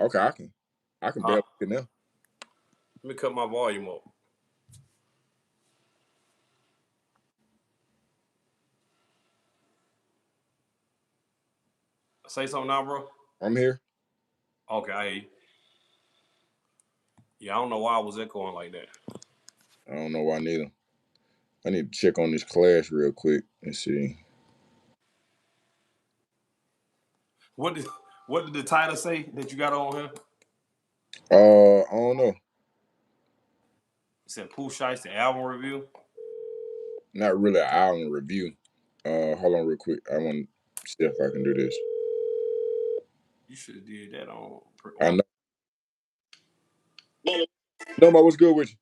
Okay, I can barely get now. Let me cut my volume up. Say something now, bro. I'm here. Okay, I hear you. Yeah, I don't know why I was echoing like that. I don't know why neither. I need to check on this class real quick and see. What did the title say that you got on here? I don't know. It said Pooh Shiesty album review. Not really an album review. Hold on real quick. I want to see if I can do this. You should have did that on. I know. No, what's good with you?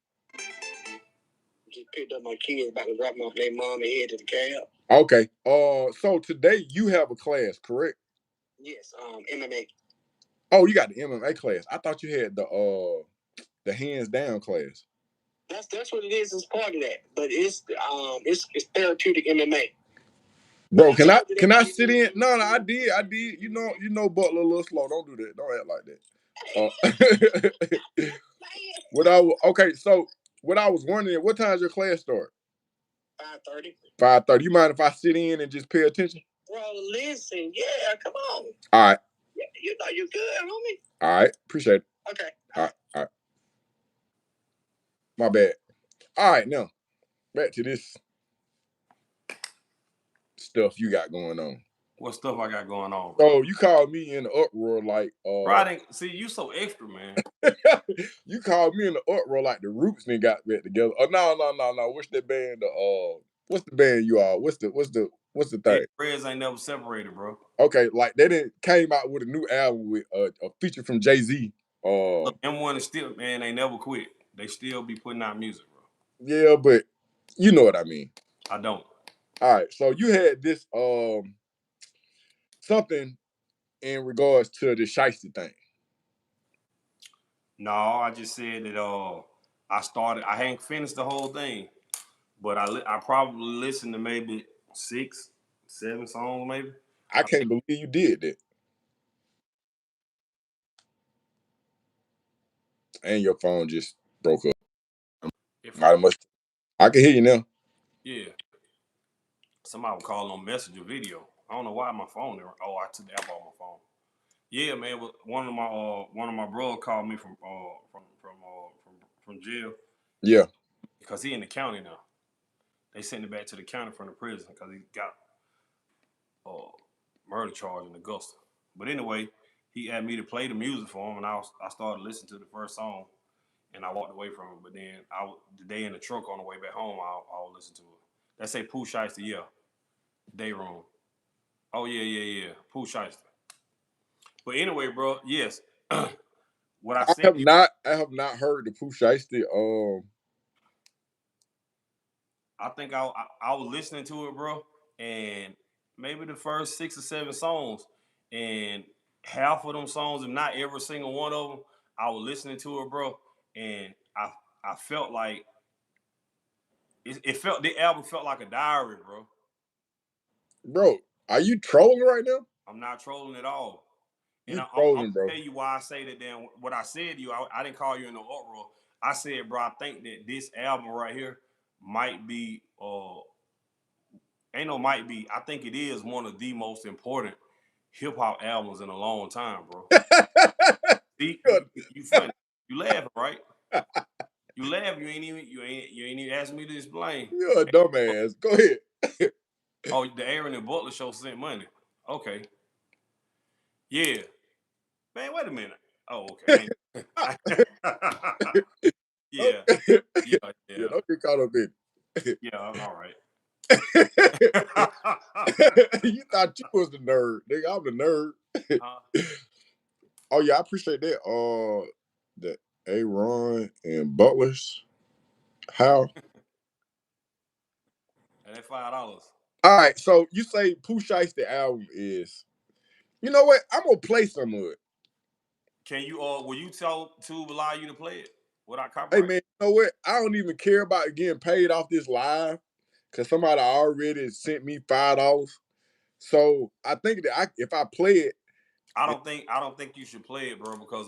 Just picked up my kids, about to drop them off their mom and head to the cab. Okay. So today you have a class, correct? Yes. MMA. Oh, you got the MMA class. I thought you had the hands down class. That's what it is. It's part of that, but it's therapeutic MMA. Bro, can I sit in? No, I did. You know, Butler a little slow. Don't do that. Don't act like that. Okay, so what I was wondering, what time does your class start? 5:30. 5:30. You mind if I sit in and just pay attention? Bro, listen. Yeah, come on. All right. Yeah, you know you good, homie. All right. Appreciate it. Okay. All right. My bad. All right, now back to this stuff you got going on. What stuff I got going on? Bro? So you called me in the uproar like bro, I didn't see you so extra, man. You called me in the uproar like the Roots then got back together. Oh no. What's that band? What's the band you are? What's the thing? Reds ain't never separated, bro. Okay, like they didn't came out with a new album with a feature from Jay-Z. M1 is still, man, they never quit. They still be putting out music, bro. Yeah, but you know what I mean. I don't. All right, so you had this something in regards to the Shiesty thing. No, I just said that I hadn't finished the whole thing, but I probably listened to maybe 6, 7 songs, maybe. I can't believe you did that. And your phone just broke up. I can hear you now. Yeah. Somebody would call on Messenger video. I don't know why my phone there. Oh, I took the app off my phone. Yeah, man. One of my brothers called me from jail. Yeah. Because he in the county now. They sent him back to the county from the prison because he got murder charge in Augusta. But anyway, he asked me to play the music for him, and I started listening to the first song, and I walked away from it. But then the day in the truck on the way back home, I'll listen to it. That say Pooh Shiesty, yeah. Day Room. Oh yeah. Pooh Shiesty. But anyway, bro, yes. What I said, I have not heard the Pooh Shiesty. I think I was listening to it, bro, and maybe the first 6 or 7 songs, and half of them songs, if not every single one of them, I was listening to it, bro, and I felt like the album felt like a diary, bro. Bro, are you trolling right now? I'm not trolling at all. And I'm gonna tell you why I say that. Then what I said to you, I didn't call you in no uproar. I said, bro, I think that this album right here might be, I think it is one of the most important hip hop albums in a long time, bro. See, you funny. You laughing, right? You laugh. You ain't even asking me to explain. You're a dumbass. Go ahead. Oh, the Aaron and Butler show sent money. Okay. Yeah. Man, wait a minute. Oh, okay. Yeah. Yeah, don't get caught up in it. Yeah, all right. You thought you was the nerd. Nigga, I'm the nerd. Oh yeah, I appreciate that. The Aaron and Butler's how? And that $5. All right, so you say Pooh Shiesty album is. You know what? I'm gonna play some of it. Can you? Will you tell Tube allow you to play it without copyright? Hey man, you know what? I don't even care about getting paid off this live because somebody already sent me $5. So I think that if I play it, I don't think you should play it, bro, because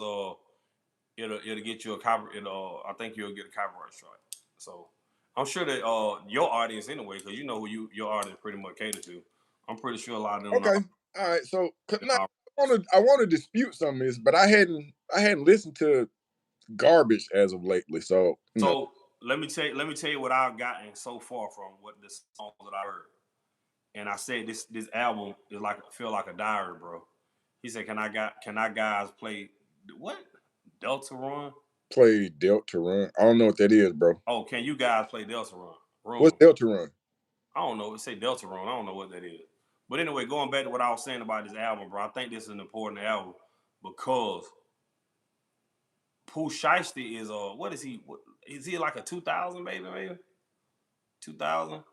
it'll get you a copy. I think you'll get a copyright strike. So I'm sure that your audience anyway, because you know who your audience pretty much cater to. I'm pretty sure a lot of them. Okay, all right. So now, I want to dispute some of this, but I hadn't listened to garbage as of lately. So let me tell you what I've gotten so far from what the songs that I heard. And I said this album is like feel like a diary, bro. He said, can I guys play what? Delta Run? Play Delta Run. I don't know what that is, bro. Oh, can you guys play Delta Run? What's Delta Run? I don't know. It say Delta Run. I don't know what that is. But anyway, going back to what I was saying about this album, bro, I think this is an important album because Pooh Shiesty is what is he? Is he like a 2000 baby, maybe 2000?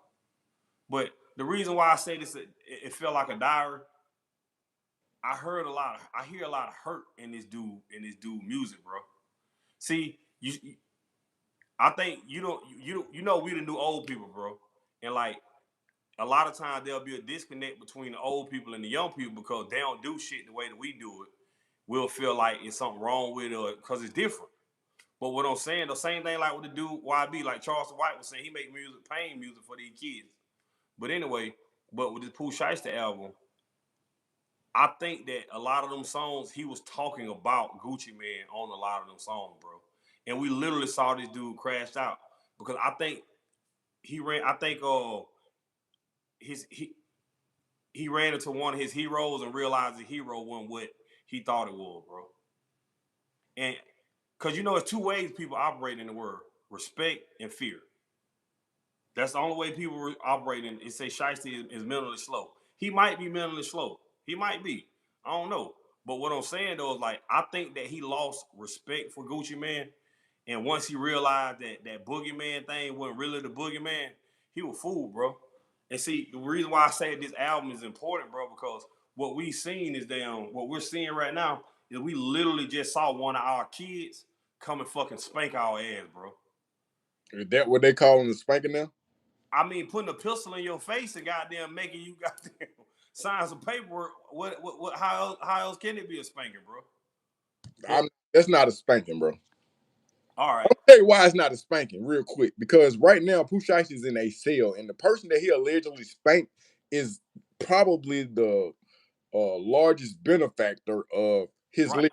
But the reason why I say this, it felt like a diary. I hear a lot of hurt in this dude music, bro. See, I think you know we the new old people, bro, and like a lot of times there'll be a disconnect between the old people and the young people because they don't do shit the way that we do it. We'll feel like it's something wrong with it because it's different. But what I'm saying, the same thing like with the dude YB, like Charles White was saying, he make music, pain music for these kids. But anyway, with this Pooh Shiesty album, I think that a lot of them songs he was talking about Gucci Mane on a lot of them songs, bro. And we literally saw this dude crash out because I think he ran. I think he ran into one of his heroes and realized the hero wasn't what he thought it was, bro. And because you know, it's two ways people operate in the world: respect and fear. That's the only way people operate in. It say Shiesty is mentally slow. He might be mentally slow. He might be. I don't know. But what I'm saying though is like I think that he lost respect for Gucci Mane, and once he realized that boogeyman thing wasn't really the boogeyman, he was fooled, bro. And see, the reason why I say this album is important, bro, because what we seen is what we're seeing right now is we literally just saw one of our kids come and fucking spank our ass, bro. Is that what they calling the spanking now? I mean, putting a pistol in your face and goddamn making you goddamn sign some paperwork. What? How else can it be a spanking, bro? That's not a spanking, bro. All right. I'll tell you why it's not a spanking real quick. Because right now, Pooh Shiesty is in a cell, and the person that he allegedly spanked is probably the largest benefactor of his right.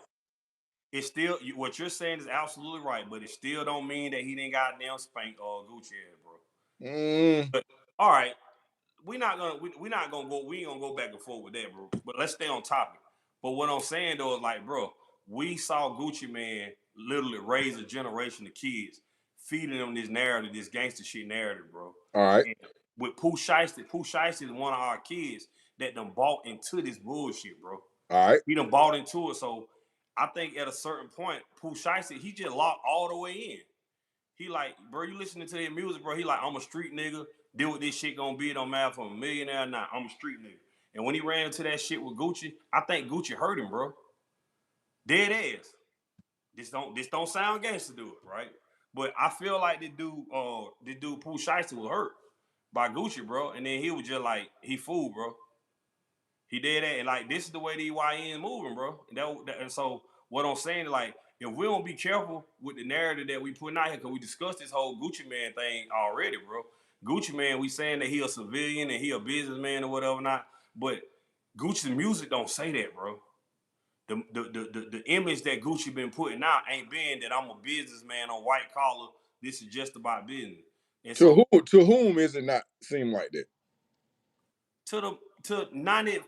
It's still what you're saying is absolutely right, but it still don't mean that he didn't goddamn spank Gucci ass, bro. But all right, we ain't gonna go back and forth with that, bro. But let's stay on topic. But what I'm saying though is like, bro, we saw Gucci Mane literally raise a generation of kids, feeding them this narrative, this gangster shit narrative, bro. All right. And with Pooh Shiesty is one of our kids that done bought into this bullshit, bro. All right. He done bought into it. So I think at a certain point, Pooh Shiesty, he just locked all the way in. He like, bro, you listening to his music, bro. He like, I'm a street nigga. Deal with this shit gonna be. It don't matter if I'm a millionaire or not. I'm a street nigga. And when he ran into that shit with Gucci, I think Gucci hurt him, bro. Dead ass. This don't sound gangster to it, right? But I feel like this dude Pooh Shiesty was hurt by Gucci, bro. And then he was just like, he fooled, bro. He did that, and like this is the way the YN moving, bro. And so what I'm saying is like, if we don't be careful with the narrative that we putting out here, because we discussed this whole Gucci Mane thing already, bro. Gucci Mane, we saying that he a civilian and he a businessman or whatever not, but Gucci's music don't say that, bro. The image that Gucci been putting out ain't been that I'm a businessman on white collar. This is just about business. And to whom is it not seem like that? To 99%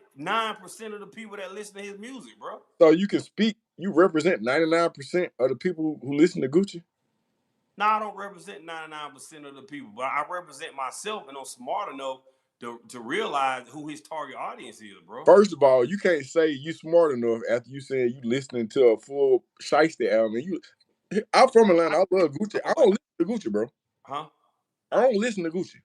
of the people that listen to his music, bro. So you can speak. You represent 99% of the people who listen to Gucci. No, I don't represent 99% of the people, but I represent myself, and I'm smart enough to realize who his target audience is, bro. First of all, you can't say you smart enough after you said you listening to a full Shiesty album. I'm from Atlanta. I love Gucci. I don't listen to Gucci, bro. Huh? I don't listen to Gucci.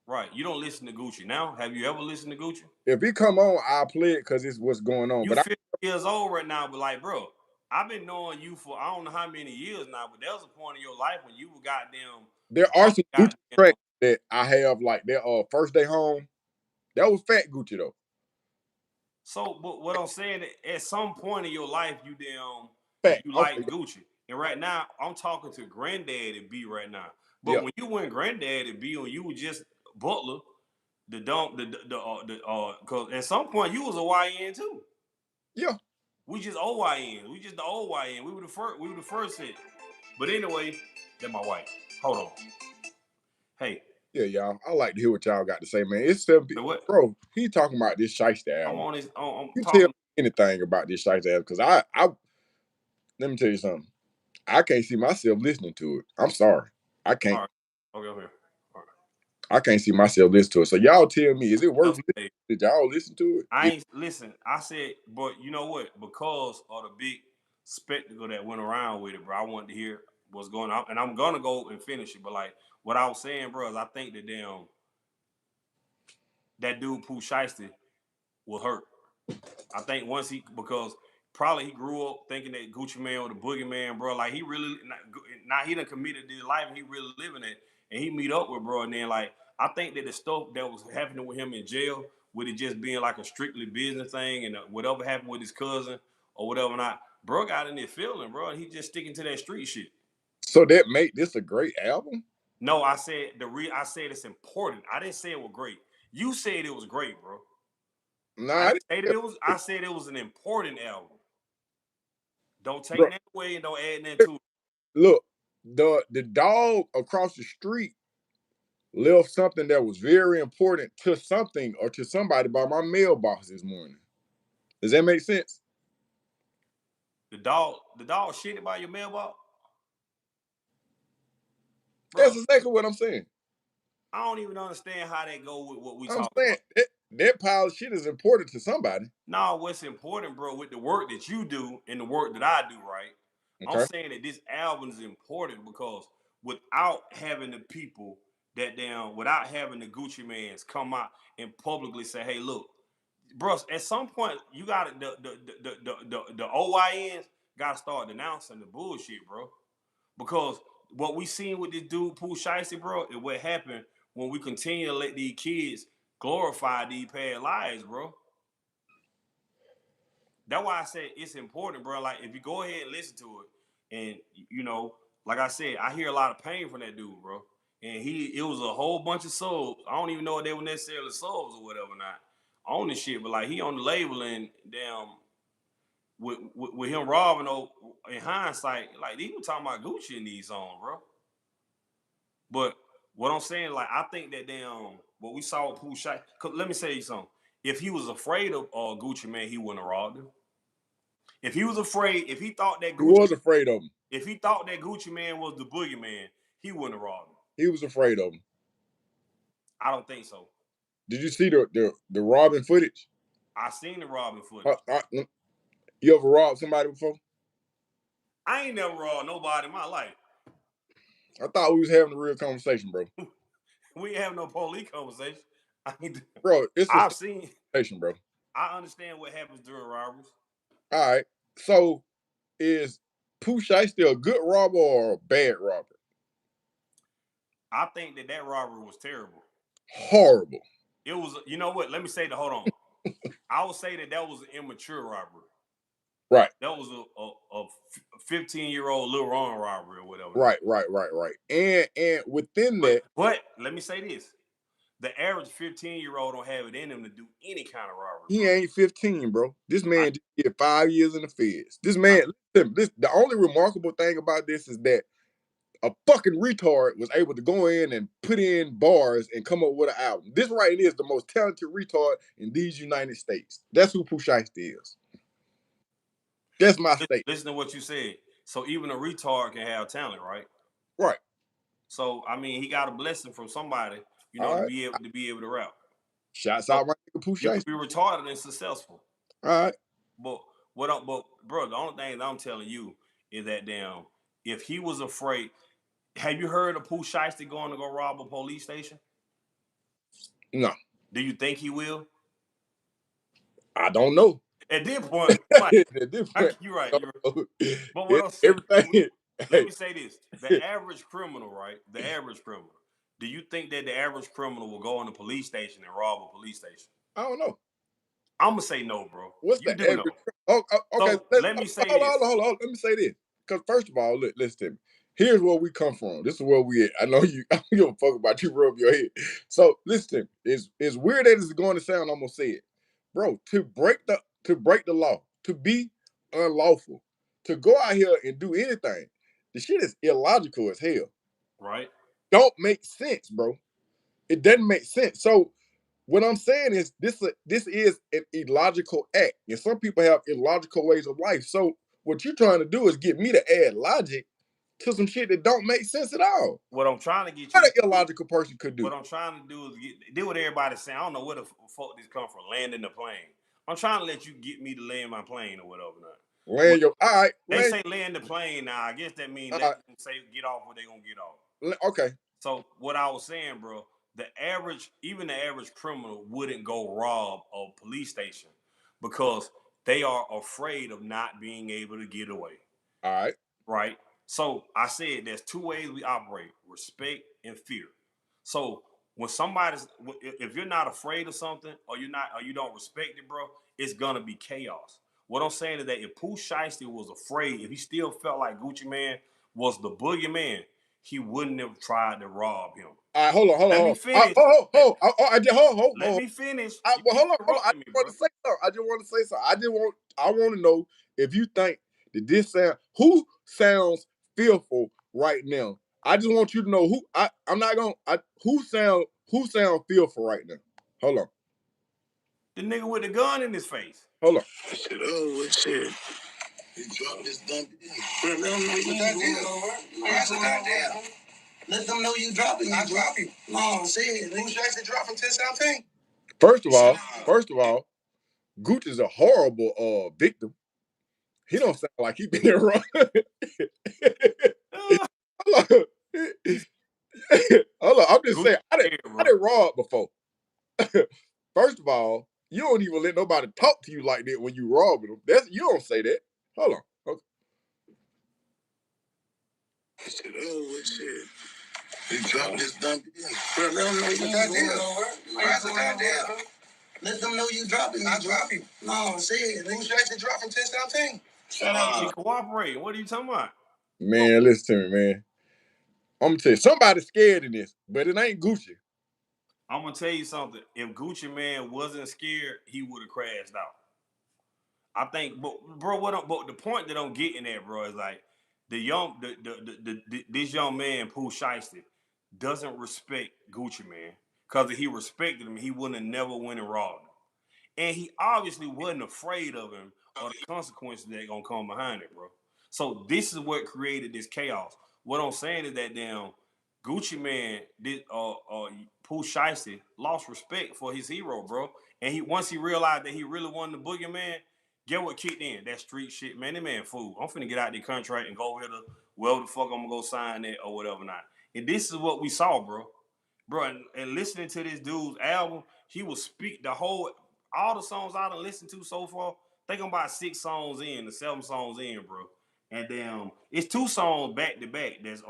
Right. You don't listen to Gucci. Now, have you ever listened to Gucci? If it come on, I'll play it because it's what's going on. You But 50 years old right now, but like, bro, I've been knowing you for I don't know how many years now, but there was a point in your life when you were goddamn. There are some Gucci tracks that I have, like that First Day Home. That was fat Gucci though. So, but what I'm saying, at some point in your life, you Fact. Okay. like Gucci, and right now I'm talking to Granddaddy B right now. But Yeah. when you went Granddaddy B, when you were just Butler, because at some point you was a YN too. Yeah. We just OYN. We just the old YN. We were the first. We were the first hit. But anyway, that's my wife. Hold on. Hey, Yeah, y'all. I like to hear what y'all got to say, man. It's 7 so what? bro. He talking about this Shiesty I'm album. on this. I'm You tell me talking. anything about this Shiesty album because I let me tell you something. I can't see myself listening to it. I'm sorry. I can't. All right. Okay, okay. All I can't see myself listening to it. So y'all tell me, is it worth right. listening? Hey, Did y'all listen to I it? ain't listen. I said, but you know what? Because of the big spectacle that went around with it, bro. I wanted to hear what's going on, and I'm gonna go and finish it. But like what I was saying, bro, is I think that that dude Pooh Shiesty will hurt. I think once because probably he grew up thinking that Gucci Man or the boogeyman, bro. Like he really now he done committed this life and he really living it, and he meet up with bro, and then like I think that the stuff that was happening with him in jail, with it just being like a strictly business thing, and whatever happened with his cousin or whatever not, bro got in there feeling, bro, and he just sticking to that street shit. So that make this a great album? No, I said I said it's important. I didn't say it was great. You said it was great, bro. Nah, I I didn't didn't say that it was. I said it was an important album. Don't bro. take that away and don't add nothing to it. Look, the dog across the street left something that was very important to something or to somebody by my mailbox this morning. Does that make sense? The dog shitted by your mailbox, That's bro. exactly what I'm saying. I don't even understand how that go with what we I'm talking saying about. that pile of shit is important to somebody. Now, what's important, bro, with the work that you do and the work that I do, right? I'm Okay. saying that this album is important because without having the people without having the Gucci mans come out and publicly say, "Hey, look, bro," at some point you got to the OYNs got to start denouncing the bullshit, bro. Because what we seen with this dude Pooh Shiesty, bro, is what happened when we continue to let these kids glorify these past lives, bro. That's why I said it's important, bro. Like if you go ahead and listen to it, and you know, like I said, I hear a lot of pain from that dude, bro. And it was a whole bunch of subs. I don't even know if they were necessarily subs or whatever, not on this shit, but like he on the label and damn with him robbing in hindsight, like he was talking about Gucci in these songs, bro. But what I'm saying, like, I think that what we saw with Pooh Shiesty. Let me say you something. If he was afraid of Gucci Man, he wouldn't have robbed him. If he was afraid, He was afraid of him. If he thought that Gucci Man was the boogeyman, he wouldn't have robbed him. He was afraid of him. I don't think so. Did you see the robbing footage? I seen the robbing footage. You ever robbed somebody before? I ain't never robbed nobody in my life. I thought we was having a real conversation, bro. We ain't having no police conversation. Bro, it's a I've seen. conversation, bro. I understand what happens during robberies. All right. So is Pooh Shiesty a good robber or a bad robber? I think that robbery was terrible. Horrible. It was. You know what? Let me say that. Hold on. I would say that was an immature robbery. Right. That was a 15-year-old Lil Ron robbery or whatever. Right. And within that, but let me say this: the average 15-year-old don't have it in him to do any kind of robbery. he Bro. ain't 15, bro. This man just did 5 years in the feds. This man, listen, the only remarkable thing about this is that a fucking retard was able to go in and put in bars and come up with an album. This right here is the most talented retard in these United States. That's who Pooh Shiesty is. That's my state. Listen to what you said. So even a retard can have talent, right? Right. So I mean, he got a blessing from somebody, All to right. be able to rap. Shots So out my nigga Pooh you can Shiesty. be retarded and successful. All right. But but bro, the only thing that I'm telling you is that if he was afraid, have you heard of Pooh Shiesty going to go rob a police station? No. Do you think he will? I don't know. At this point, At this point, you're right. But what it, I'm saying, everything. let me say this: the average criminal, right? The average criminal. Do you think that the average criminal will go in the police station and rob a police station? I don't know. I'm gonna say no, bro. What's You the do know. average? Okay. So let me say hold this. on, hold on. Let me say this. Because first of all, look, listen to me. Here's where we come from. This is where we at. I know you. I don't give a fuck about you. Rub your head. So listen to me. It's weird that it's going to sound. I'm gonna say it, bro. To break the law, to be unlawful, to go out here and do anything, the shit is illogical as hell. Right. Don't make sense, bro. It doesn't make sense. So what I'm saying is this is an illogical act, and some people have illogical ways of life. So what you're trying to do is get me to add logic to some shit that don't make sense at all. What I'm trying to get you What to an illogical person could do. What I'm trying to do is do what everybody's saying. I don't know where the fuck this come from. Landing the plane. I'm trying to let you get me to land my plane or whatever. Now. Land your all right. They Land, say land the plane. Now I guess that means all let right. them say get off where they gonna get off. Okay. So what I was saying, bro, even the average criminal wouldn't go rob a police station because they are afraid of not being able to get away. All right. Right? So I said there's two ways we operate: respect and fear. So when if you're not afraid of something or you don't respect it, bro, it's gonna be chaos. What I'm saying is that if Pooh Shiesty was afraid, if he still felt like Gucci Man was the boogeyman, he wouldn't have tried to rob him. All right, hold on. Let me finish. Let me finish. Well, You hold on. I interrupting me, just bro. want to say something. I just want to say something. I want to know if you think that who sounds fearful right now. I just want you to know I'm not gonna who sound fearful right now. Hold on. The nigga with the gun in his face. Hold on. Shit, oh, shit. He dropped this dumb. Let them know you goddamn. Let them know you dropping. I drop you. No, say it. Who should actually drop from 10-17? First of all, Gooch is a horrible victim. He don't sound like he been run. Hold on. Hold on. I'm just saying I didn't rob before. First of all, you don't even let nobody talk to you like that when you robbing them. You don't say that. Hold on. Okay. Shit, oh, shit. He dropped this dumb. Let them know you goddamn. Let them know you dropping. I drop you. No, say it. Who should actually drop from 10-17? Shut up. He cooperating. What are you talking about? Man, listen to me, man. I'm gonna tell you, somebody's scared of this, but it ain't Gucci. I'm gonna tell you something. If Gucci Man wasn't scared, he would have crashed out. I think, but bro, but the point that I'm getting at, bro, is like this young man, Pooh Shiesty, doesn't respect Gucci Man. Cause if he respected him, he wouldn't have never went and robbed him. And he obviously wasn't afraid of him or the consequences that are gonna come behind it, bro. So this is what created this chaos. What I'm saying is that damn Gucci Man did Pooh Shiesty lost respect for his hero, bro. And once he realized that he really wasn't the boogeyman, get what kicked in? That street shit, man. That man fool. I'm finna get out the contract and go over here to wherever the fuck I'm gonna go sign that or whatever not. And this is what we saw, bro. Bro, and listening to this dude's album, he will speak all the songs I done listened to so far. I think I'm about 6 songs in, the 7 songs in, bro. And it's 2 songs back to back. That's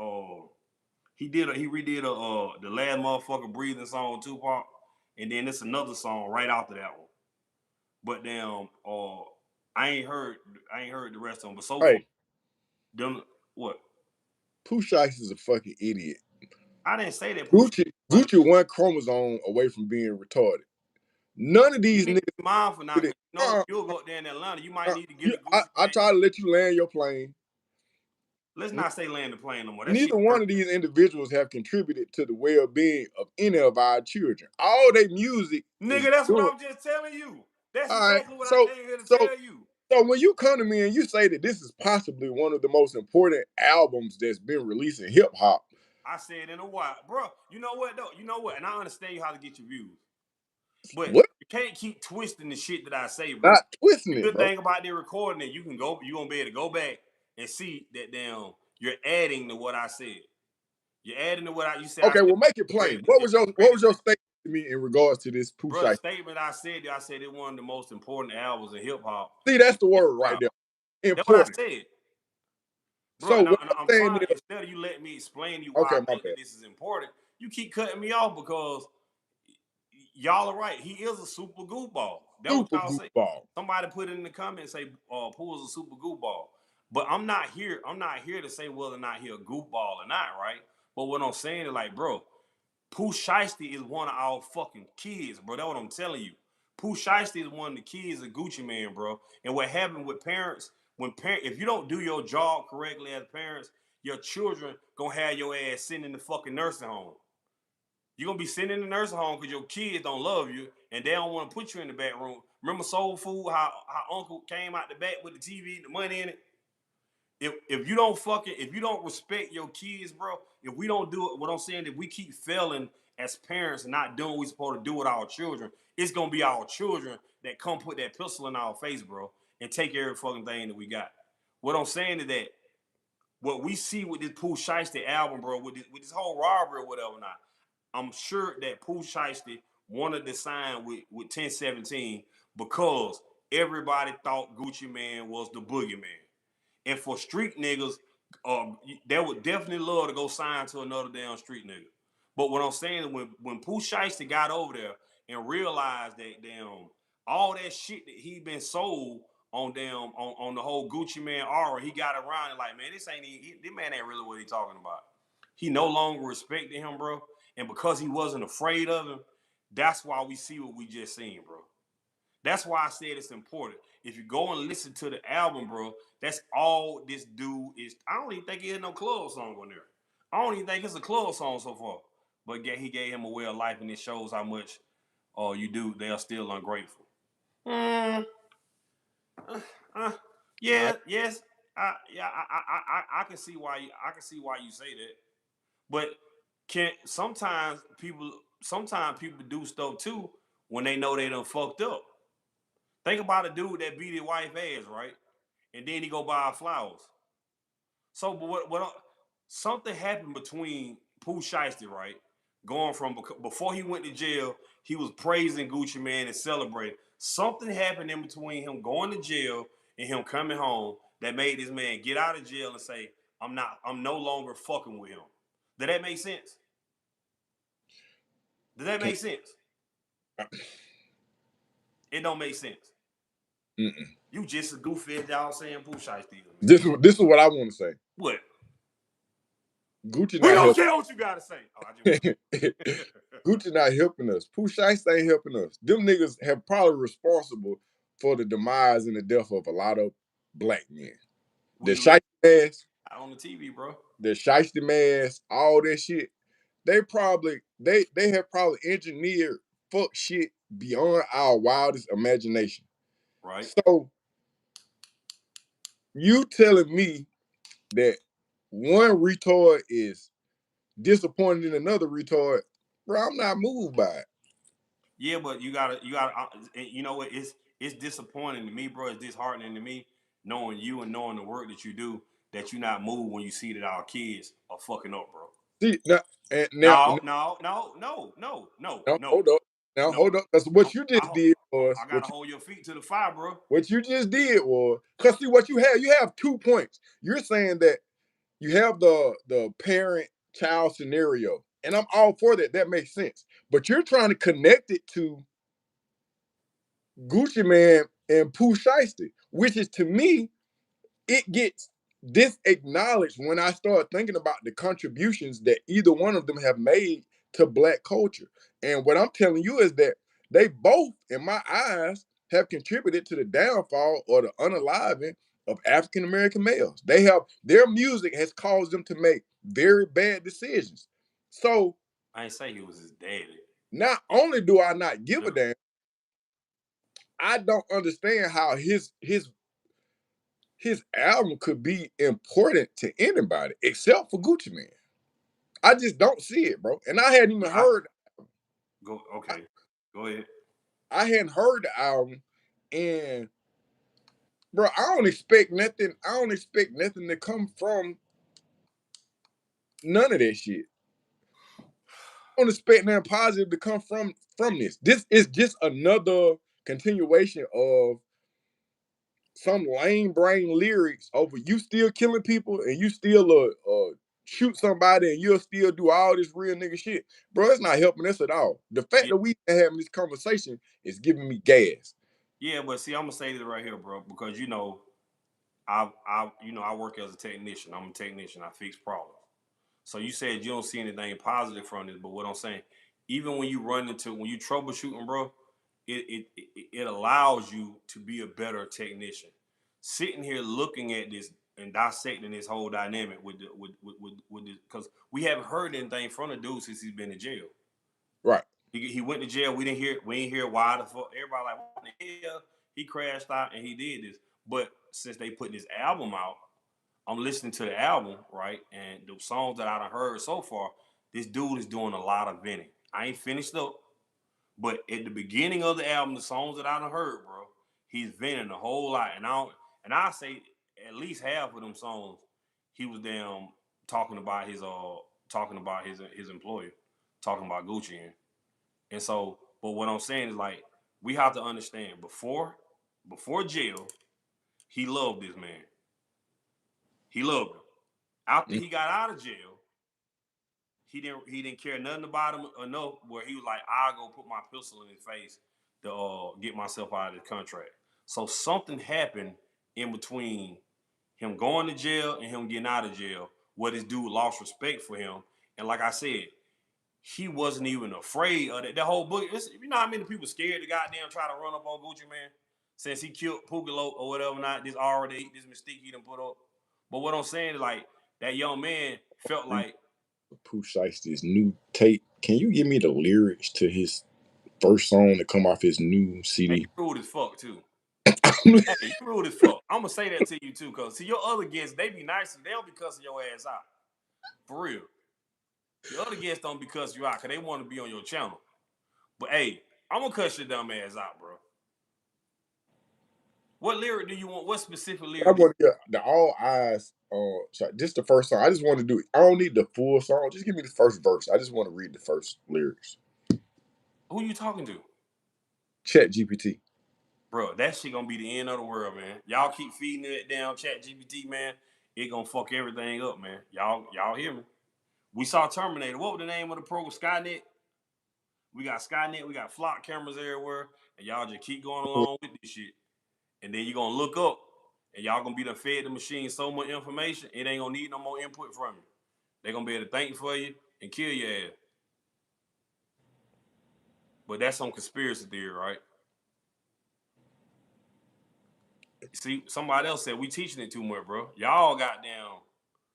he redid the last motherfucker breathing song Tupac, and then it's another song right after that one. But I ain't heard the rest of them. But so far, them what? Pooh Shiesty is a fucking idiot. I didn't say that. Gucci one chromosome away from being retarded. None of these niggas. Mindful now. You'll go there in Atlanta. You might need to get I try to let you land your plane. Let's not say land the plane no more. Neither one of these individuals have contributed to the well-being of any of our children. All their music, nigga, that's what I'm just telling you. That's exactly what I came here to tell you. So when you come to me and you say that this is possibly one of the most important albums that's been released in hip hop, I said in a while, bro. You know what though? You know what? And I understand you how to get your views, but what? You can't keep twisting the shit that I say, bro. Not twisting the it, good bro. thing about the recording that you gonna be able to go back and see that damn you're adding to what I said. You're adding to what you said. Okay, well make it plain. What was your statement to me in regards to this Pooh Shiesty? The statement I said it one of the most important albums in hip hop. See, that's the word right there. Important. That's what I said. Bro, So what I'm trying instead of you letting me explain to you why I think that this is important, you keep cutting me off because y'all are right. He is a super goofball. That what Super y'all say. goofball. Somebody put it in the comments, say Pooh is a super goofball. But I'm not here. I'm not here to say whether or not he a goofball or not, right? But what I'm saying is like, bro, Pooh Shiesty is one of our fucking kids, bro. That's what I'm telling you. Pooh Shiesty is one of the kids of Gucci Man, bro. And what happened with parents, if you don't do your job correctly as parents, your children gonna have your ass sitting in the fucking nursing home. You're gonna be sitting in the nursing home because your kids don't love you and they don't want to put you in the back room. Remember Soul Food, how Uncle came out the back with the TV and the money in it? If you don't respect your kids, bro, if we don't do it, what I'm saying, if we keep failing as parents and not doing what we're supposed to do with our children, it's gonna be our children that come put that pistol in our face, bro, and take every fucking thing that we got. What I'm saying is that what we see with this Pooh Shiesty album, bro, with this whole robbery or whatever not, I'm sure that Pooh Shiesty wanted to sign with 1017 because everybody thought Gucci Man was the boogeyman. And for street niggas, they would definitely love to go sign to another damn street nigga. But what I'm saying is when Pooh Shiesty got over there and realized that damn all that shit that he been sold on on the whole Gucci Man aura, he got around and like, man, this man ain't really what he talking about. He no longer respected him, bro. And because he wasn't afraid of him, that's why we see what we just seen, bro. That's why I said it's important. If you go and listen to the album, bro, that's all this dude is. I don't even think he had no club song on there. I don't even think it's a club song so far. But he gave him a way of life, and it shows how much you do. They are still ungrateful. Mm, uh, yeah, yes, I can see why you say that. But can sometimes people do stuff too when they know they done fucked up. Think about a dude that beat his wife ass, right? And then he go buy flowers. So, but something happened between Pooh Shiesty, right? Going from before he went to jail, he was praising Gucci Man and celebrating. Something happened in between him going to jail and him coming home that made this man get out of jail and say, I'm no longer fucking with him. Did that make sense? Does that make sense? It don't make sense. Mm-mm. You just as goofy as y'all saying Pooh Shiesty. This is what I want to say. What? Gucci We not don't care what you gotta say. Gucci not helping us. Pooh Shiesty ain't helping us. Them niggas have probably responsible for the demise and the death of a lot of black men. The Shiesty mask on the TV, bro. The Shiesty mask, all that shit. They have probably engineered fuck shit beyond our wildest imagination. Right. So you telling me that one retard is disappointed in another retard, bro? I'm not moved by it. Yeah, but you gotta, you know what? It's disappointing to me, bro. It's disheartening to me knowing you and knowing the work that you do that you not moved when you see that our kids are fucking up, bro. See No. hold up. Now hold up. That's what you just did was. I gotta hold your feet to the fire, bro. What you just did was, cause see what you have 2 points. You're saying that you have the parent-child scenario, and I'm all for that. That makes sense. But you're trying to connect it to Gucci Man and Pooh Shiesty, which is to me, it gets disacknowledged when I start thinking about the contributions that either one of them have made to black culture. And what I'm telling you is that they both, in my eyes, have contributed to the downfall or the unaliving of African American males. Their music has caused them to make very bad decisions. So I ain't say he was his daddy. Not only do I not give a damn, I don't understand how his album could be important to anybody except for Gucci Man. I just don't see it, bro. And I hadn't even heard. Go ahead. I hadn't heard the album, and bro, I don't expect nothing. I don't expect nothing to come from none of that shit. I don't expect nothing positive to come from this. This is just another continuation of some lame brain lyrics over you still killing people and you still a shoot somebody and you'll still do all this real nigga shit, bro. It's not helping us at all. The fact Yeah. that we having this conversation is giving me gas. Yeah, but see, I'm gonna say this right here, bro, because I work as a technician. I'm a technician. I fix problems. So you said you don't see anything positive from this, but what I'm saying, even when you troubleshooting, bro, it allows you to be a better technician. Sitting here looking at this and dissecting this whole dynamic with this, because we haven't heard anything from the dude since he's been in jail. Right. He went to jail. We ain't hear why the fuck. Everybody like, what the hell? He crashed out and he did this. But since they put this album out, I'm listening to the album, right? And the songs that I've heard so far, this dude is doing a lot of venting. I ain't finished up, but at the beginning of the album, the songs that I've heard, bro, he's venting a whole lot. And I say at least half of them songs, he was damn talking about his employer, talking about Gucci and so, but what I'm saying is like we have to understand before jail, he loved this man. He loved him. After he got out of jail, he didn't care nothing about him enough where he was like, I'll go put my pistol in his face to get myself out of the contract. So something happened in between him going to jail and him getting out of jail, where this dude lost respect for him. And like I said, he wasn't even afraid of that. That whole book, you know how many people scared to goddamn try to run up on Gucci Man since he killed Pooh or whatever not, this mystique he done put up. But what I'm saying is like that young man felt like Pooh Shiesty's new tape. Can you give me the lyrics to his first song to come off his new hey, CD? you rude as fuck too. Hey, you rude as fuck. I'm gonna say that to you too, cause see your other guests, they be nice, they don't be cussing your ass out. For real. Your other guests don't be cussing you out because they want to be on your channel. But hey, I'm gonna cuss your dumb ass out, bro. What lyric do you want? What specific I lyric do you want to get the All Eyes. Just the first song. I just want to do it. I don't need the full song. Just give me the first verse. I just want to read the first lyrics. Who you talking to? Chat GPT. Bro, that shit gonna be the end of the world, man. Y'all keep feeding it down, Chat GPT, man. It gonna fuck everything up, man. Y'all hear me? We saw Terminator. What was the name of the program? Skynet. We got Skynet. We got flock cameras everywhere, and y'all just keep going along with this shit. And then you're gonna look up, and y'all gonna be done fed the machine so much information, it ain't gonna need no more input from you. They gonna be able to think for you and kill your ass. But that's some conspiracy theory, right? See, somebody else said we teaching it too much, bro. Y'all got down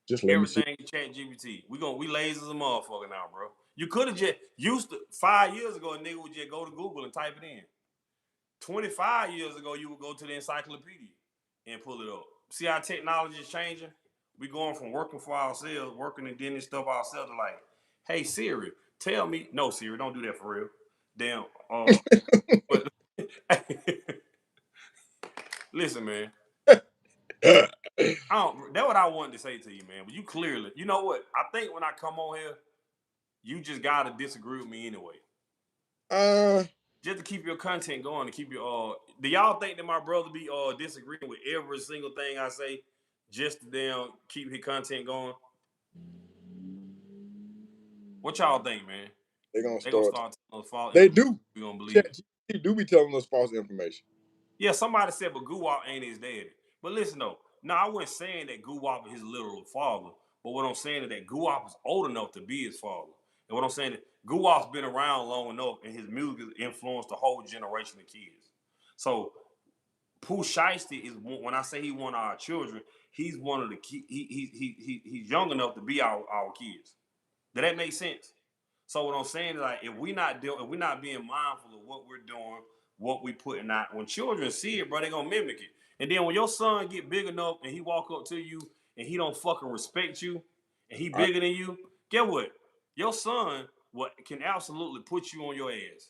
Just let me see. everything Chat GPT. We lazy as a motherfucker now, bro. You could have just used to 5 years ago, a nigga would just go to Google and type it in. 25 years ago, you would go to the encyclopedia and pull it up. See how technology is changing? We going from working for ourselves, working and doing this stuff ourselves to like, hey Siri, tell me. No, Siri, don't do that for real. Damn. But listen, man. That's what I wanted to say to you, man. But you clearly, you know what? I think when I come on here, you just gotta disagree with me anyway. Uh, Just to keep your content going, to keep your do y'all think that my brother be disagreeing with every single thing I say just to damn keep his content going? What y'all think, man? they're gonna They gonna start. start telling us false They information. do. We gonna believe Chat it. GPT do be telling us false information. Yeah, somebody said, but Guwap ain't his daddy. But listen though, no, I wasn't saying that Guwap is his literal father. But what I'm saying is that Guwap is old enough to be his father. And what I'm saying is Guwap's been around long enough, and his music has influenced a whole generation of kids. So Pooh Shiesty is, when I say he one of our children, he's one of the key. He's young enough to be our kids. Does that make sense? So what I'm saying is like if we're not being mindful of what we're doing, what we putting out, when children see it, bro, they gonna mimic it. And then when your son get big enough and he walk up to you and he don't fucking respect you and he I, bigger than you, get what? Your son can absolutely put you on your ass.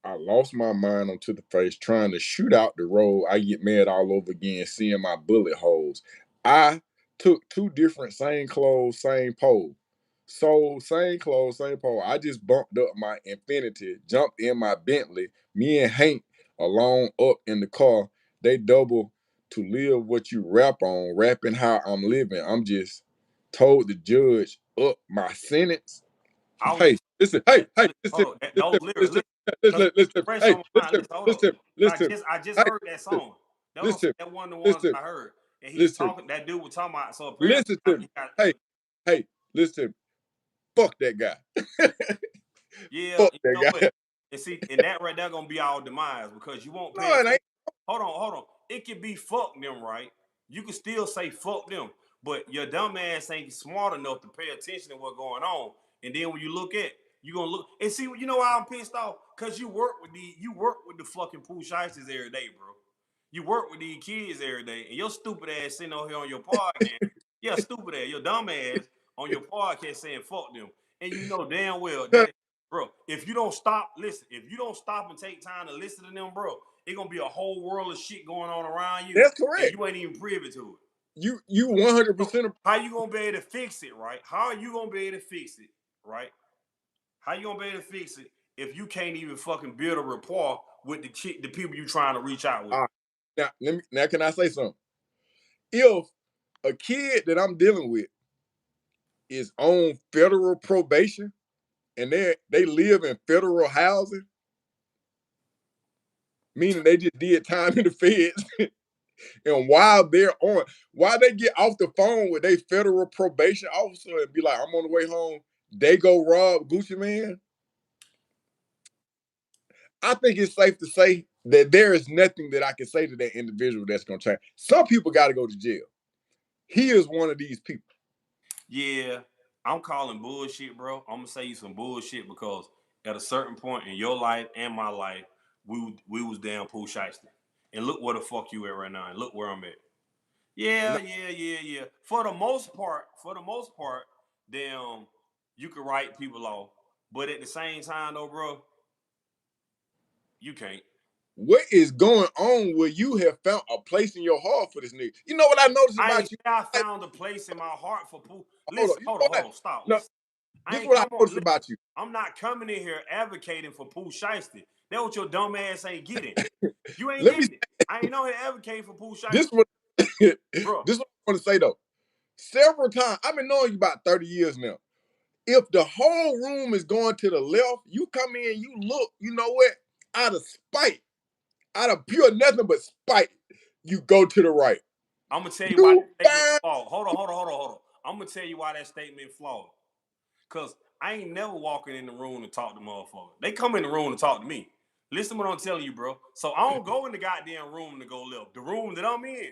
I lost my mind onto the face trying to shoot out the road. I get mad all over again, seeing my bullet holes. I took two different same clothes, same pole. So same clothes, same pole. I just bumped up my Infinity, jumped in my Bentley. Me and Hank alone up in the car. They double to live what you rap on, rapping how I'm living. I'm just told the judge up my sentence. Hey, listen, hey, listen, those lyrics, listen, fresh hey, on my mind. listen, I just hey, heard that song. listen, That one of the ones listen, I heard, and he's listen, talking. That dude was talking about. So apparently, listen to me. he got. Hey, listen, fuck that guy. Yeah, Fuck you that know guy. what? And see, and that right there gonna be our demise because you won't No, pay it attention. ain't. Hold on. It can be fuck them, right? You can still say fuck them, but your dumb ass ain't smart enough to pay attention to what's going on. And then when you look at, you gonna look and see. You know why I'm pissed off? Cause you work with the fucking Pooh Shiesties every day, bro. You work with these kids every day, and your stupid ass sitting on here on your podcast. Yeah, stupid ass, your dumb ass on your podcast saying fuck them, and you know damn well that, bro. If you don't stop, listen. If you don't stop and take time to listen to them, bro, it's gonna be a whole world of shit going on around you, That's and correct. you ain't even privy to it. You 100%. How you gonna be able to fix it, right? How are you gonna be able to fix it, right? How you gonna be able to fix it if you can't even fucking build a rapport with the people you trying to reach out with? Now can I say something? If a kid that I'm dealing with is on federal probation and they live in federal housing, meaning they just did time in the feds, and while they get off the phone with their federal probation officer and be like, I'm on the way home, they go rob Gucci Man. I think it's safe to say that there is nothing that I can say to that individual that's gonna change. Some people got to go to jail. He is one of these people. Yeah, I'm calling bullshit, bro. I'm gonna say you some bullshit because at a certain point in your life and my life, we was damn Pooh Shiesty. And look where the fuck you at right now, and look where I'm at. No, Yeah. For the most part, damn, you can write people off. But at the same time though, bro, you can't. what is going on where you have found a place in your heart for this nigga? You know what I noticed I ain't about say you? I Like, found a place in my heart for Pooh. hold on, Listen, you know hold what? on, stop. No, Listen. I this is ain't what I come on. noticed Listen, about you. I'm not coming in here advocating for Pooh Shiesty. That what your dumb ass ain't getting. You ain't Let me. getting it. I ain't know here advocating for Pooh This Shiesty, what this bro. what I want to say though. Several times I've been knowing you about 30 years now. If the whole room is going to the left, you come in, you look, you know what? Out of spite, out of pure nothing but spite, you go to the right. I'm gonna tell you why You that statement find flawed. Hold on. I'm gonna tell you why that statement flawed. Cause I ain't never walking in the room to talk to motherfuckers. They come in the room to talk to me. Listen to what I'm telling you, bro. So I don't go in the goddamn room to go left. The room that I'm in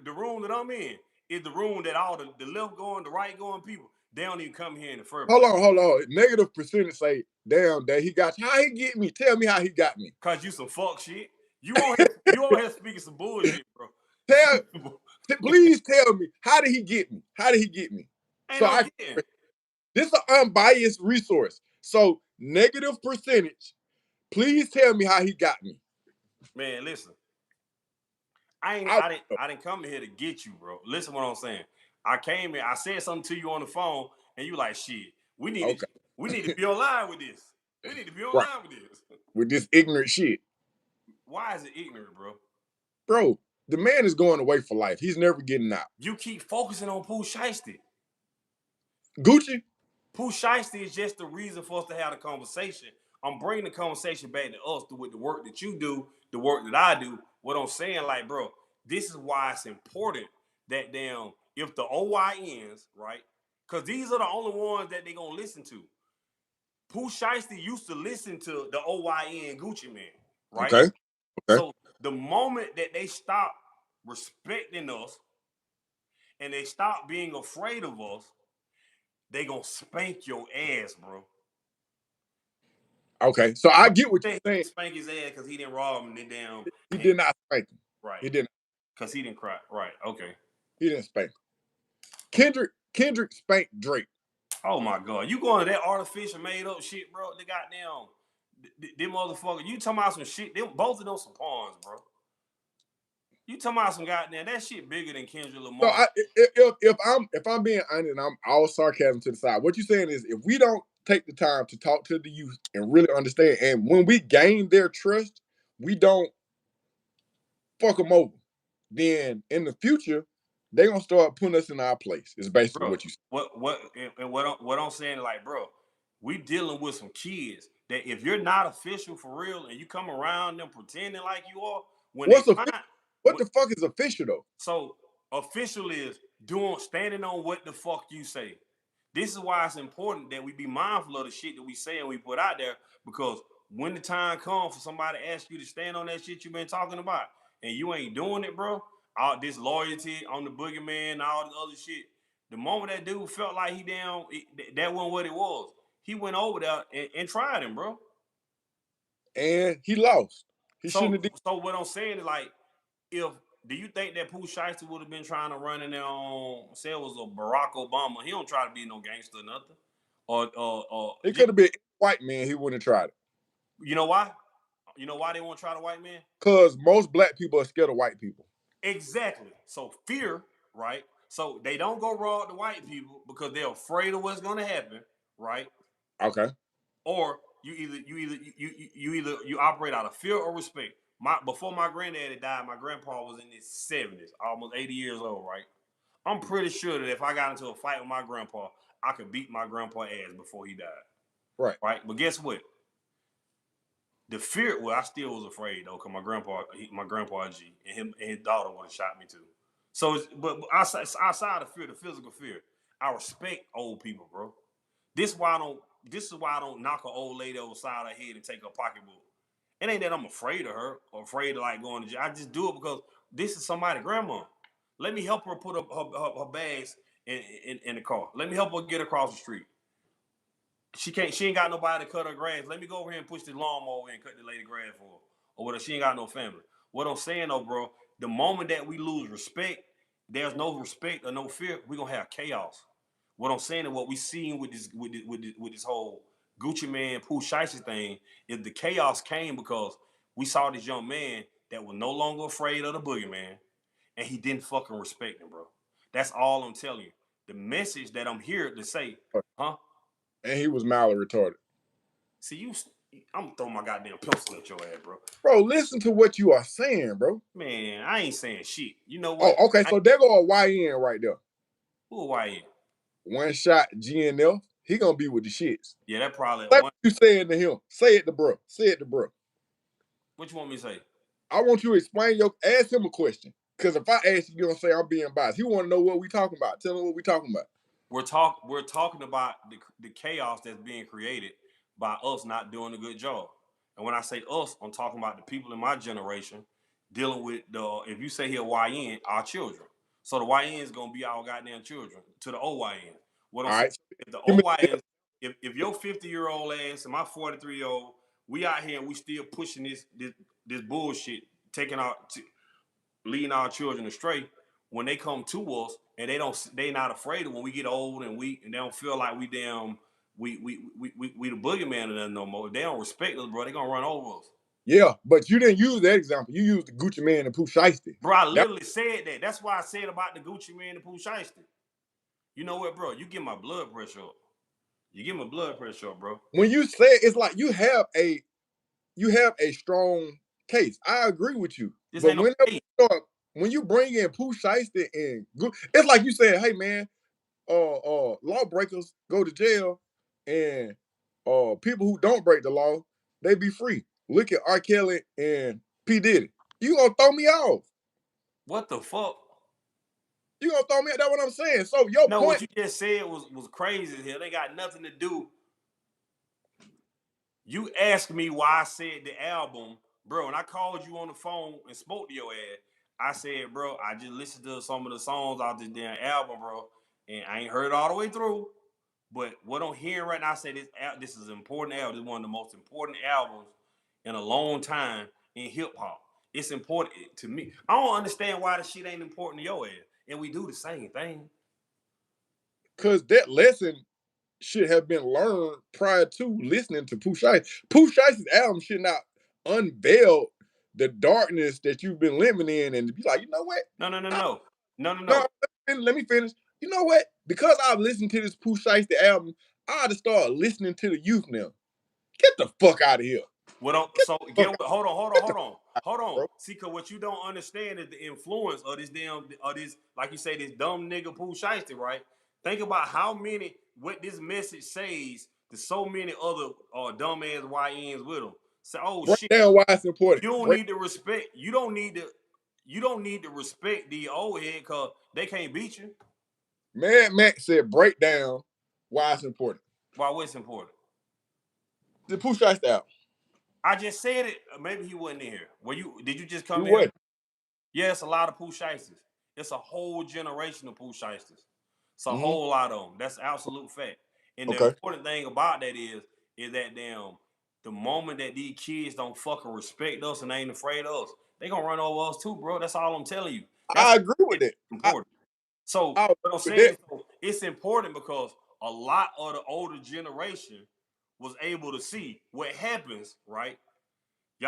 the room that I'm in is the room that all the left going, the right going people. They don't even come here in the first place. hold on. Negative percentage say, damn, that he got you. How he get me? Tell me how he got me. Cause you some fuck shit. You on here speaking some bullshit, bro. Tell, please tell me, how did he get me? How did he get me? Ain't So no getting. this is an unbiased resource. So negative percentage, please tell me how he got me. Man, listen. I ain't I, I didn't come here to get you, bro. Listen what I'm saying. I came here, I said something to you on the phone, and you like shit. okay, We need to be online with this. We need to be right. online with this. With this ignorant shit. Why is it ignorant, bro? Bro, the man is going away for life. He's never getting out. You keep focusing on Pooh Shiesty. Gucci? Pooh Shiesty is just the reason for us to have a conversation. I'm bringing the conversation back to us with the work that you do, the work that I do. What I'm saying, like, bro, this is why it's important that damn, if the OYNs, right? Because these are the only ones that they're going to listen to. Pooh Shiesty used to listen to the OYN Gucci Man, right? Okay. Okay. So the moment that they stop respecting us and they stop being afraid of us, they gonna spank your ass, bro. Okay. So I But get what he you're saying. spank his ass because he didn't rob him. Then damn, He did not spank him. right? He didn't. Because he didn't cry. Right? Okay. He didn't spank him. Kendrick spanked Drake. Oh my god, you going to that artificial made up shit, bro? They got them motherfuckers. You talking about some shit? Them both of them some pawns, bro. You talking about some goddamn that shit bigger than Kendrick So Lamar. if I'm being honest and I'm all sarcasm to the side, what you're saying is if we don't take the time to talk to the youth and really understand, and when we gain their trust, we don't fuck them over. Then in the future, They gonna start putting us in our place. Is basically Bro, what you said. what I'm saying, like, bro, we dealing with some kids that if you're not official for real and you come around them pretending like you are, when they What's find official? What when, the fuck is official though? so official is standing on what the fuck you say. This is why it's important that we be mindful of the shit that we say and we put out there, because when the time comes for somebody to ask you to stand on that shit you've been talking about and you ain't doing it, bro, all this loyalty on the boogeyman, all this other shit. The moment that dude felt like he down, that wasn't what it was. He went over there and tried him, bro. And he lost. He shouldn't have did. So what I'm saying is, like, if do you think that Pooh Shiesty would have been trying to run in there on, say it was a Barack Obama? He don't try to be no gangster or nothing. Or It could have been white man. He wouldn't have tried it. You know why? You know why they won't try the white man? Cause most black people are scared of white people. Exactly. So fear, right? So they don't go rob the white people because they're afraid of what's going to happen, right? Okay. Or you operate out of fear or respect. Before my granddaddy died, my grandpa was in his 70s, almost 80 years old, right? I'm pretty sure that if I got into a fight with my grandpa, I could beat my grandpa ass before he died. Right. Right. But guess what? The fear. Well, I still was afraid though, cause my grandpa G, and his daughter would have shot me too. So, but outside of fear, the physical fear, I respect old people, bro. This is why I don't knock an old lady over the side of her head and take her pocketbook. It ain't that I'm afraid of her or afraid of like going to jail. I just do it because this is somebody's grandma. Let me help her put up her bags in the car. Let me help her get across the street. She ain't got nobody to cut her grass. Let me go over here and push the lawnmower and cut the lady grass for her. Or whatever. She ain't got no family. What I'm saying though, bro, the moment that we lose respect, there's no respect or no fear, we're gonna have chaos. What I'm saying and what we seen with this whole Gucci Man Pooh Shiesty thing is the chaos came because we saw this young man that was no longer afraid of the boogeyman, and he didn't fucking respect him, bro. That's all I'm telling you. The message that I'm here to say, huh? And he was mildly retarded. See, I'm gonna throw my goddamn pencil at your ass, bro. Bro, listen to what you are saying, bro. Man, I ain't saying shit. You know what? Oh, okay. So there go a YN right there. Who a YN? One shot GNF. He gonna be with the shits. Yeah, that probably Like one. you saying to him. Say it to bro. Say it to bro. What you want me to say? I want you to explain ask him a question. Because if I ask you, you're gonna say I'm being biased. He want to know what we talking about. Tell him what we talking about. We're talking about the chaos that's being created by us not doing a good job. And when I say us, I'm talking about the people in my generation dealing with if you say here YN, our children. So the YN is gonna be our goddamn children to the OYN. What I'm saying, if the OYN, if your 50-year-old ass and my 43-year-old, we out here and we still pushing this bullshit, leading our children astray. When they come to us and they not afraid of when we get old and they don't feel like we the boogeyman or nothing no more. If they don't respect us, bro, they gonna run over us. Yeah, but you didn't use that example. You used the Gucci Man and Pooh Shiesty. Bro, I literally said that. That's why I said about the Gucci Man and Pooh Shiesty. You know what, bro? You get my blood pressure up. You get my blood pressure up, bro. When you say it's like you have a strong case. I agree with you. This but ain't when you bring in Pooh Shiesty and it's like you said, hey man, lawbreakers go to jail, and people who don't break the law, they be free. Look at R. Kelly and P. Diddy. You gonna throw me off? What the fuck? You gonna throw me off? That's what I'm saying. So your point. What you just said was crazy here. They got nothing to do. You asked me why I said the album, bro. When I called you on the phone and spoke to your ass, I said, bro, I just listened to some of the songs off this damn album, bro, and I ain't heard it all the way through. But what I'm hearing right now, I say this is an important album. This is one of the most important albums in a long time in hip hop. It's important to me. I don't understand why the shit ain't important to your ass, and we do the same thing. Cause that lesson should have been learned prior to listening to Pooh Shiesty. Pooh Shiesty's album should not unveil the darkness that you've been living in and be like, you know what? No. Let me finish. You know what? Because I've listened to this Pooh Shiesty album, I ought to start listening to the youth now. Get the fuck out of here. Hold on. hold on. bro. See, cause what you don't understand is the influence of this, like you say, this dumb nigga Pooh Shiesty, right? Think about what this message says to so many other dumbass YNs with them. Say, oh Break shit, down why it's important. you don't need to respect. You don't need to respect the old head because they can't beat you. Mad Max said break down why it's important. Why? What's important? The Pooh Shiesty album. I just said it. Maybe he wasn't in here. Did you just He come in here? wasn't. Yeah, it's a lot of Pooh Shysters. It's a whole generation of Pooh Shysters. It's a Mm-hmm. whole lot of them. That's absolute fact. And the Okay. important thing about that is that the moment that these kids don't fucking respect us and ain't afraid of us, they gonna run over us too, bro. That's all I'm telling you. That's I agree with that. important. So I agree what I'm with saying that. is it's important because a lot of the older generation was able to see what happens, right? They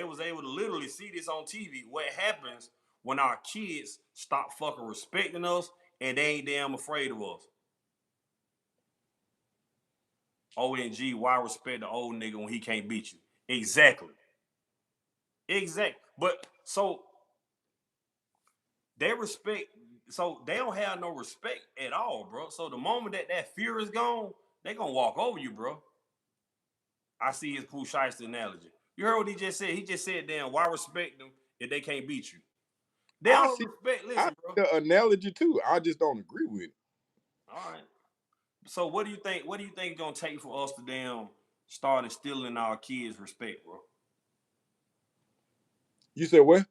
was able to literally see this on TV. What happens when our kids stop fucking respecting us and they ain't damn afraid of us? ONG, why respect the old nigga when he can't beat you? Exactly. But so they respect, so they don't have no respect at all, bro. So the moment that fear is gone, they gonna walk over you, bro. I see his Pooh Shiesty analogy. You heard what he just said? He just said, damn, why respect them if they can't beat you? They I don't see. respect, I listen, bro. see the analogy too. I just don't agree with it. All right. So what do you think? What do you think it's gonna take for us to damn start instilling our kids respect, bro? You said what?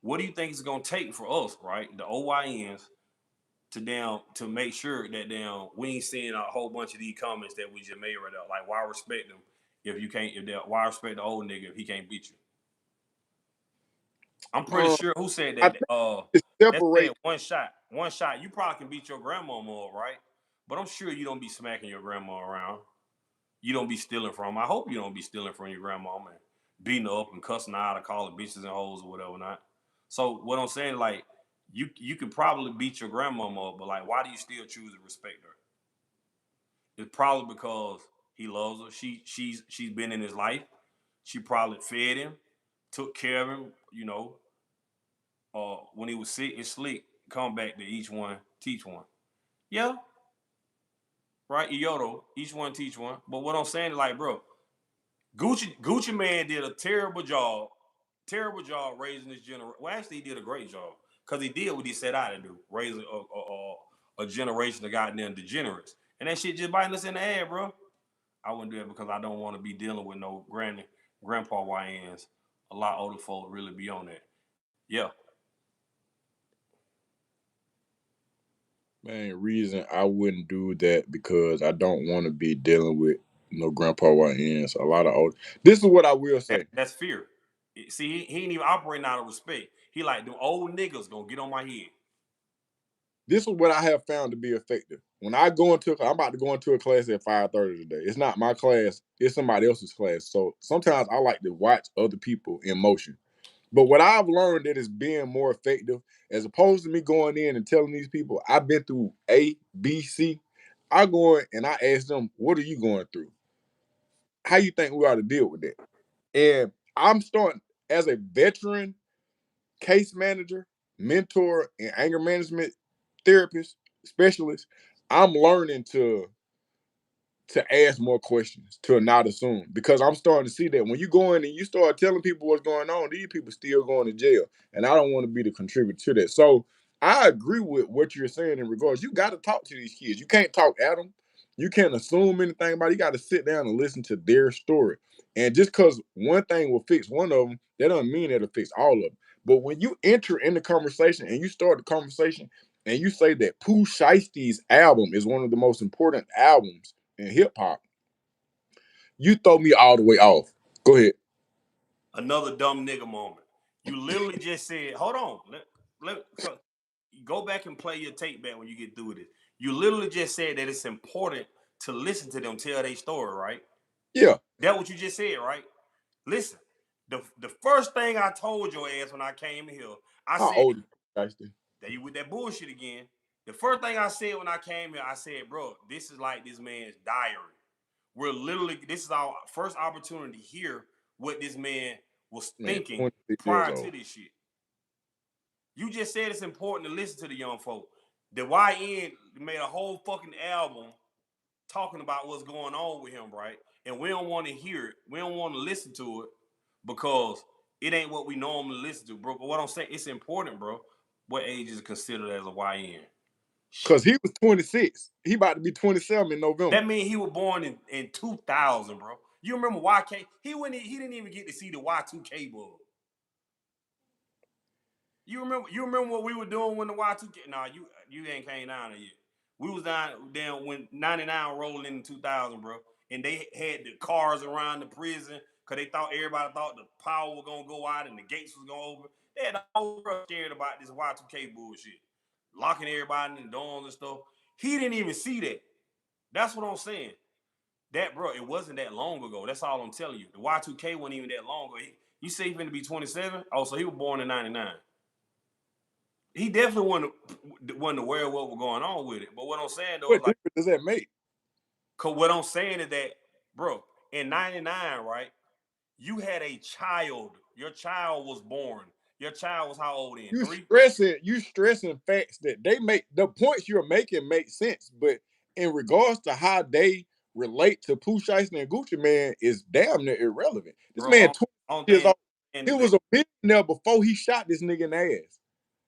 What do you think it's gonna take for us, right, the OYNs, to make sure that we ain't seeing a whole bunch of these comments that we just made right now? Like, why respect them if you can't? Why respect the old nigga if he can't beat you? I'm pretty sure who said I that. think it's That said separate. one shot. One shot. You probably can beat your grandmama up, right? But I'm sure you don't be smacking your grandma around. You don't be stealing from. I hope you don't be stealing from your grandmama and beating her up and cussing her out and calling bitches and hoes or whatever not. So what I'm saying, like, you could probably beat your grandmama up, but like, why do you still choose to respect her? It's probably because he loves her. She's been in his life. She probably fed him, took care of him. When he was sick and sleep, come back to each one, teach one. Yeah, right. Yodo, each one teach one. But what I'm saying is, like, bro, Gucci Man did a terrible job raising this generation. Well, actually, he did a great job because he did what he set out to do, raise a generation of goddamn degenerates, and that shit just biting us in the ass, bro. I wouldn't do it because I don't want to be dealing with no grandpa YNs. A lot older folk really be on that. Yeah, Man, reason I wouldn't do that because I don't want to be dealing with no grandpa YNs. A lot of old. This is what I will say. that's fear. See, he ain't even operating out of respect. He like, the old niggas gonna get on my head. This is what I have found to be effective. When I go into, I'm about to go into a class at 5:30 today. It's not my class; it's somebody else's class. So sometimes I like to watch other people in motion. But what I've learned that is being more effective, as opposed to me going in and telling these people I've been through A, B, C, I go in and I ask them, "What are you going through? How you think we ought to deal with that?" And I'm starting as a veteran case manager, mentor, and anger management therapist, specialist. I'm learning to ask more questions, to not assume. Because I'm starting to see that when you go in and you start telling people what's going on, these people still going to jail. And I don't want to be the contributor to that. So I agree with what you're saying in regards. You got to talk to these kids. You can't talk at them. You can't assume anything about it. You got to sit down and listen to their story. And just because one thing will fix one of them, that doesn't mean it'll fix all of them. But when you enter in the conversation and you start the conversation and you say that Pooh Shiesty's album is one of the most important albums in hip hop, you throw me all the way off. Go ahead. Another dumb nigga moment. You literally just said, hold on. Go back and play your tape back when you get through with it. You literally just said that it's important to listen to them tell their story, right? Yeah. That what you just said, right? Listen, the first thing I told your ass when I came here, I How said, old is Shiesty? that you with that bullshit again. The first thing I said when I came here, I said, bro, this is like this man's diary. This is our first opportunity to hear what this man was Man, thinking 26 years prior to old. this shit. You just said it's important to listen to the young folk. The YN made a whole fucking album talking about what's going on with him, right? And we don't want to hear it. We don't want to listen to it because it ain't what we normally listen to, bro. But what I'm saying, it's important, bro. What age is considered as a YN? Cause he was 26. He about to be 27 in November. That means he was born in 2000, bro. You remember YK? He didn't even get to see the Y2K bug. You remember what we were doing when the Y2K? Nah, you ain't came down there yet. We was down when 99 rolled in 2000, bro. And they had the cars around the prison because everybody thought the power was gonna go out and the gates was gonna open. They had the whole world scared about this Y2K bullshit. Locking everybody in the dorms and stuff. He didn't even see that. That's what I'm saying. That, bro, it wasn't that long ago. That's all I'm telling you. The Y2K wasn't even that long ago. You say he's finna be 27? Oh, so he was born in 99. He definitely wasn't aware of what was going on with it. But what I'm saying though is What like, difference does that make? cause what I'm saying is that, bro, in '99, right? You had a child. Your child was born. Your child was how old then? 3? You stressing facts that they make. The points you're making make sense, but in regards to how they relate to Pooh Shiesty and Gucci Man is damn near irrelevant. This Bro, man 20 on years thing old. He was a millionaire before he shot this nigga in the ass.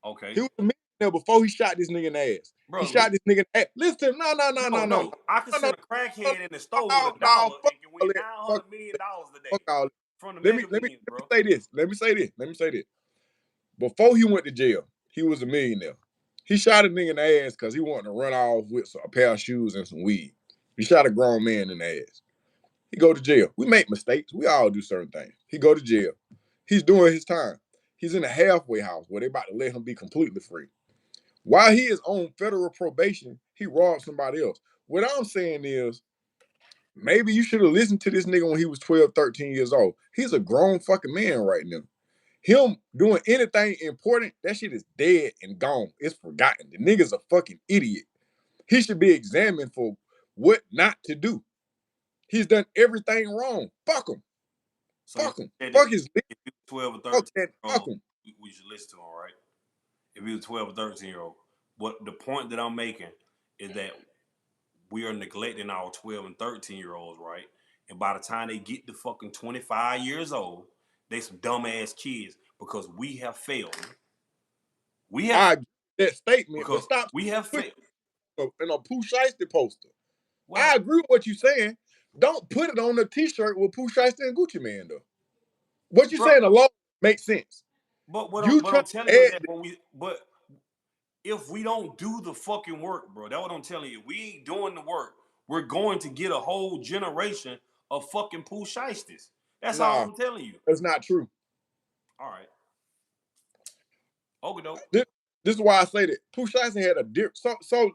okay. He was a millionaire before he shot this nigga in the ass. He Bro, shot this nigga in the ass. Listen, no. no. I could No, send a crackhead in the store with no, $1 no, fuck and can all win that. $900 million Fuck today all that. from the Let me mega millions, bro. say this. Let me say this. Before he went to jail, he was a millionaire. He shot a nigga in the ass because he wanted to run off with a pair of shoes and some weed. He shot a grown man in the ass. He go to jail. We make mistakes. We all do certain things. He go to jail. He's doing his time. He's in a halfway house where they about to let him be completely free. While he is on federal probation, he robbed somebody else. What I'm saying is, maybe you should have listened to this nigga when he was 12, 13 years old. He's a grown fucking man right now. Him doing anything important, that shit is dead and gone. It's forgotten. The nigga's a fucking idiot. He should be examined for what not to do. He's done everything wrong. Fuck him. So you Fuck him. said Fuck his if he was 12 or fuck 13 that. year Fuck old, him. we should listen to him, right? If he was 12 or 13-year-old. But the point that I'm making is that we are neglecting our 12 and 13-year-olds, right? And by the time they get to fucking 25 years old, they some dumbass kids because we have failed. We have I agree with that statement, but because stop we have putting failed. in a Pooh Shiesty poster. What? I agree with what you're saying. Don't put it on a t-shirt with Pooh Shiesty and Gucci Man, though. What you Bro, saying alone makes sense. but You what try I'm telling to you is add that but if we don't do the fucking work, bro, that's what I'm telling you. We ain't doing the work. We're going to get a whole generation of fucking Pooh Shiesties. That's all nah, I'm telling you. that's not true. All right. Okay, dope. This is why I say that Pooh Shiesty had a different. So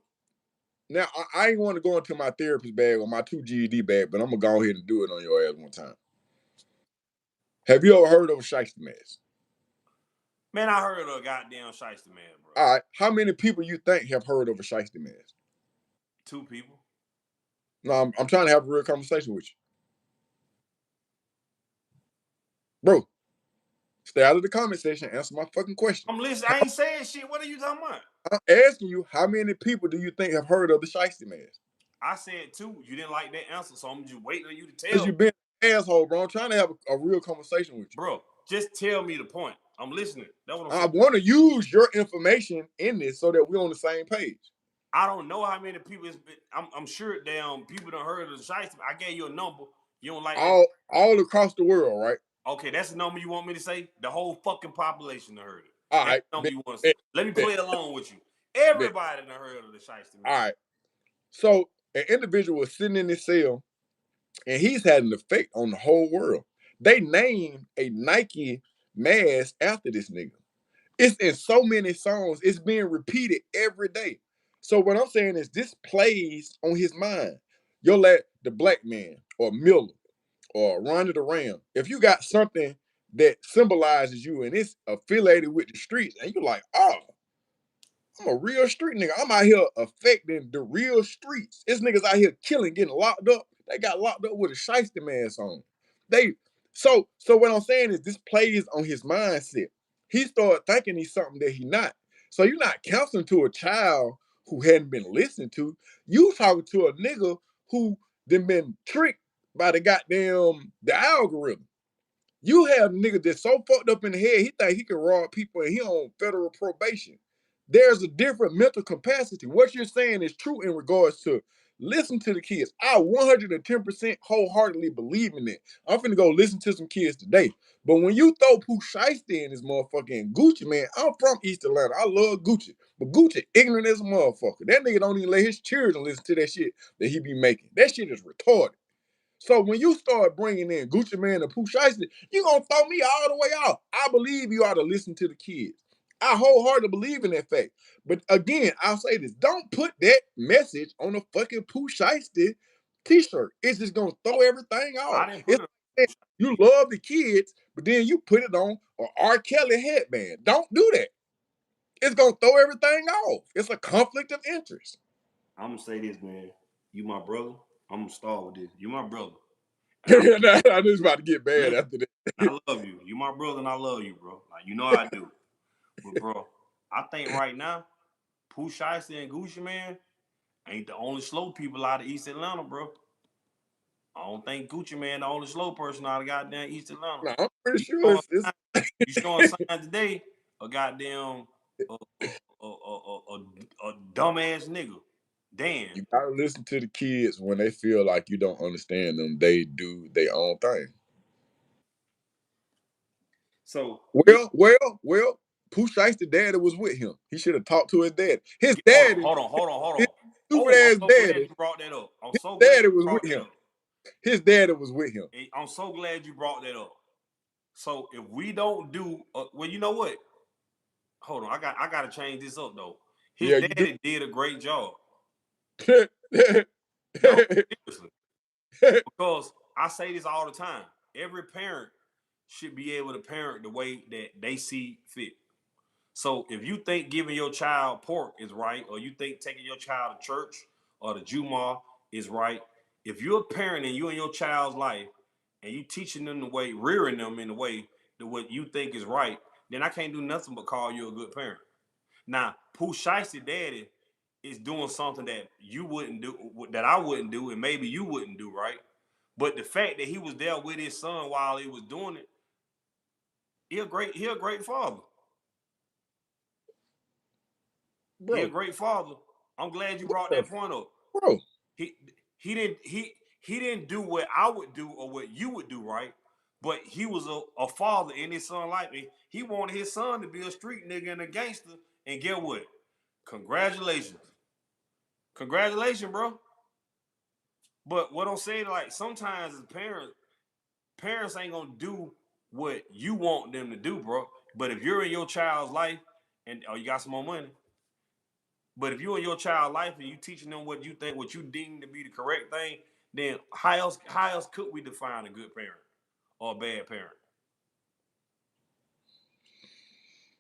now I ain't want to go into my therapist bag or my 2 GED bag, but I'm gonna go ahead and do it on your ass one time. Have you ever heard of a Shiesty mask? Man, I heard of a goddamn Shiesty man, bro. All right, how many people you think have heard of a Shiesty mask? 2 people. No, I'm trying to have a real conversation with you, bro. Stay out of the comment section. Answer my fucking question. I'm listening. I ain't saying shit. What are you talking about? I'm asking you, how many people do you think have heard of the Shiesty mask? I said 2. You didn't like that answer, so I'm just waiting on you to Because tell me. you've been an asshole, bro. I'm trying to have a real conversation with you. Bro, just tell me the point. I'm listening. That's what I'm I saying. want to use your information in this so that we're on the same page. I don't know how many people it's been. I'm sure damn people done heard of the Shiesty. I gave you a number. You don't like that? All across the world, right? Okay, that's the number you want me to say? The whole fucking population done heard it. All That's right, the number bet, you want to say. bet, Let me bet, play along with you. bet. Everybody done heard of the Shiesty man. All right. So an individual was sitting in this cell, and he's had an effect on the whole world. They named a Nike mask after this nigga. It's in so many songs. It's being repeated every day. So what I'm saying is this plays on his mind. You'll let the black man or Miller or Ronda the Ram, if you got something that symbolizes you and it's affiliated with the streets, and you're like, oh, I'm a real street nigga. I'm out here affecting the real streets. This niggas out here killing, getting locked up. They got locked up with a Shiesty mask on. They So what I'm saying is this plays on his mindset. He started thinking he's something that he's not. So you're not counseling to a child who hadn't been listened to. You talking to a nigga who then been tricked by the algorithm. You have a nigga that's so fucked up in the head, he think he can rob people and he on federal probation. There's a different mental capacity. What you're saying is true in regards to listen to the kids. I 110% wholeheartedly believe in it. I'm finna go listen to some kids today. But when you throw Pooh Shiesty in this motherfucking Gucci, man, I'm from East Atlanta. I love Gucci. But Gucci ignorant as a motherfucker. That nigga don't even let his children listen to that shit that he be making. That shit is retarded. So when you start bringing in Gucci Man and Pooh Shiesty, you gonna throw me all the way off. I believe you ought to listen to the kids. I wholeheartedly believe in that fact. But again, I'll say this: don't put that message on a fucking Pooh Shiesty t-shirt. It's just gonna throw everything off. I didn't put It's it. like you love the kids, but then you put it on an R. Kelly headband. Don't do that. It's gonna throw everything off. It's a conflict of interest. I'm gonna say this, man. You my brother. I'm gonna start with this. You my brother, and I just about to get bad listen, after that. I love you. You my brother, and I love you, bro. Like you know I do. But bro, I think right now, Pooh Shiesty and Gucci Man ain't the only slow people out of East Atlanta, bro. I don't think Gucci Man the only slow person out of goddamn East Atlanta. No, I'm pretty You sure showing it's you showing signs today a goddamn a dumbass nigga. Dan. you gotta listen to the kids when they feel like you don't understand them. They do their own thing. So yeah, Well. Pooh Shiesty daddy was with him. He should have talked to his dad. His daddy, hold his on. stupid Oh, I'm ass so glad daddy, you brought that up. I'm his so glad daddy you was with brought that him. up. His daddy was with him. I'm so glad you brought that up. So if we don't do, well, you know what? Hold on, I got to change this up though. His Yeah, you do. daddy did a great job. No, seriously, because I say this all the time. Every parent should be able to parent the way that they see fit. So if you think giving your child pork is right, or you think taking your child to church or the Juma is right, if you're a parent and you're in your child's life and you teaching them the way, rearing them in the way that what you think is right, then I can't do nothing but call you a good parent. Now, Pooh Shiesty daddy is doing something that you wouldn't do, that I wouldn't do, and maybe you wouldn't do, right? But the fact that he was there with his son while he was doing it, he a great father. He a bro, great father. I'm glad you brought that point up. bro. He he didn't he didn't do what I would do or what you would do, right? But he was a father in his son life. He wanted his son to be a street nigga and a gangster. And get what? Congratulations. Congratulations, bro. But what I'm saying, like sometimes as parents ain't gonna do what you want them to do, bro. But if you're in your child's life and you got some more money, but if you in your child's life and you teaching them what you think, what you deem to be the correct thing, then how else could we define a good parent or a bad parent?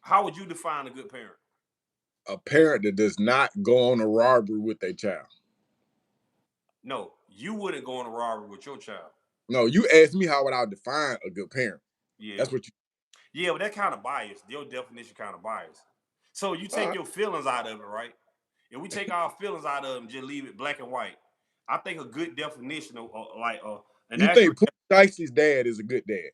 How would you define a good parent? A parent that does not go on a robbery with their child. No, you wouldn't go on a robbery with your child. No, you asked me how would I define a good parent. Yeah. That's what you. Yeah, but that kind of biased. Your definition kind of biased. So you take Uh, your feelings out of it, right? If we take our feelings out of them, just leave it black and white. I think a good definition of like an you think accurate. Pooh Shiesty's dad is a good dad?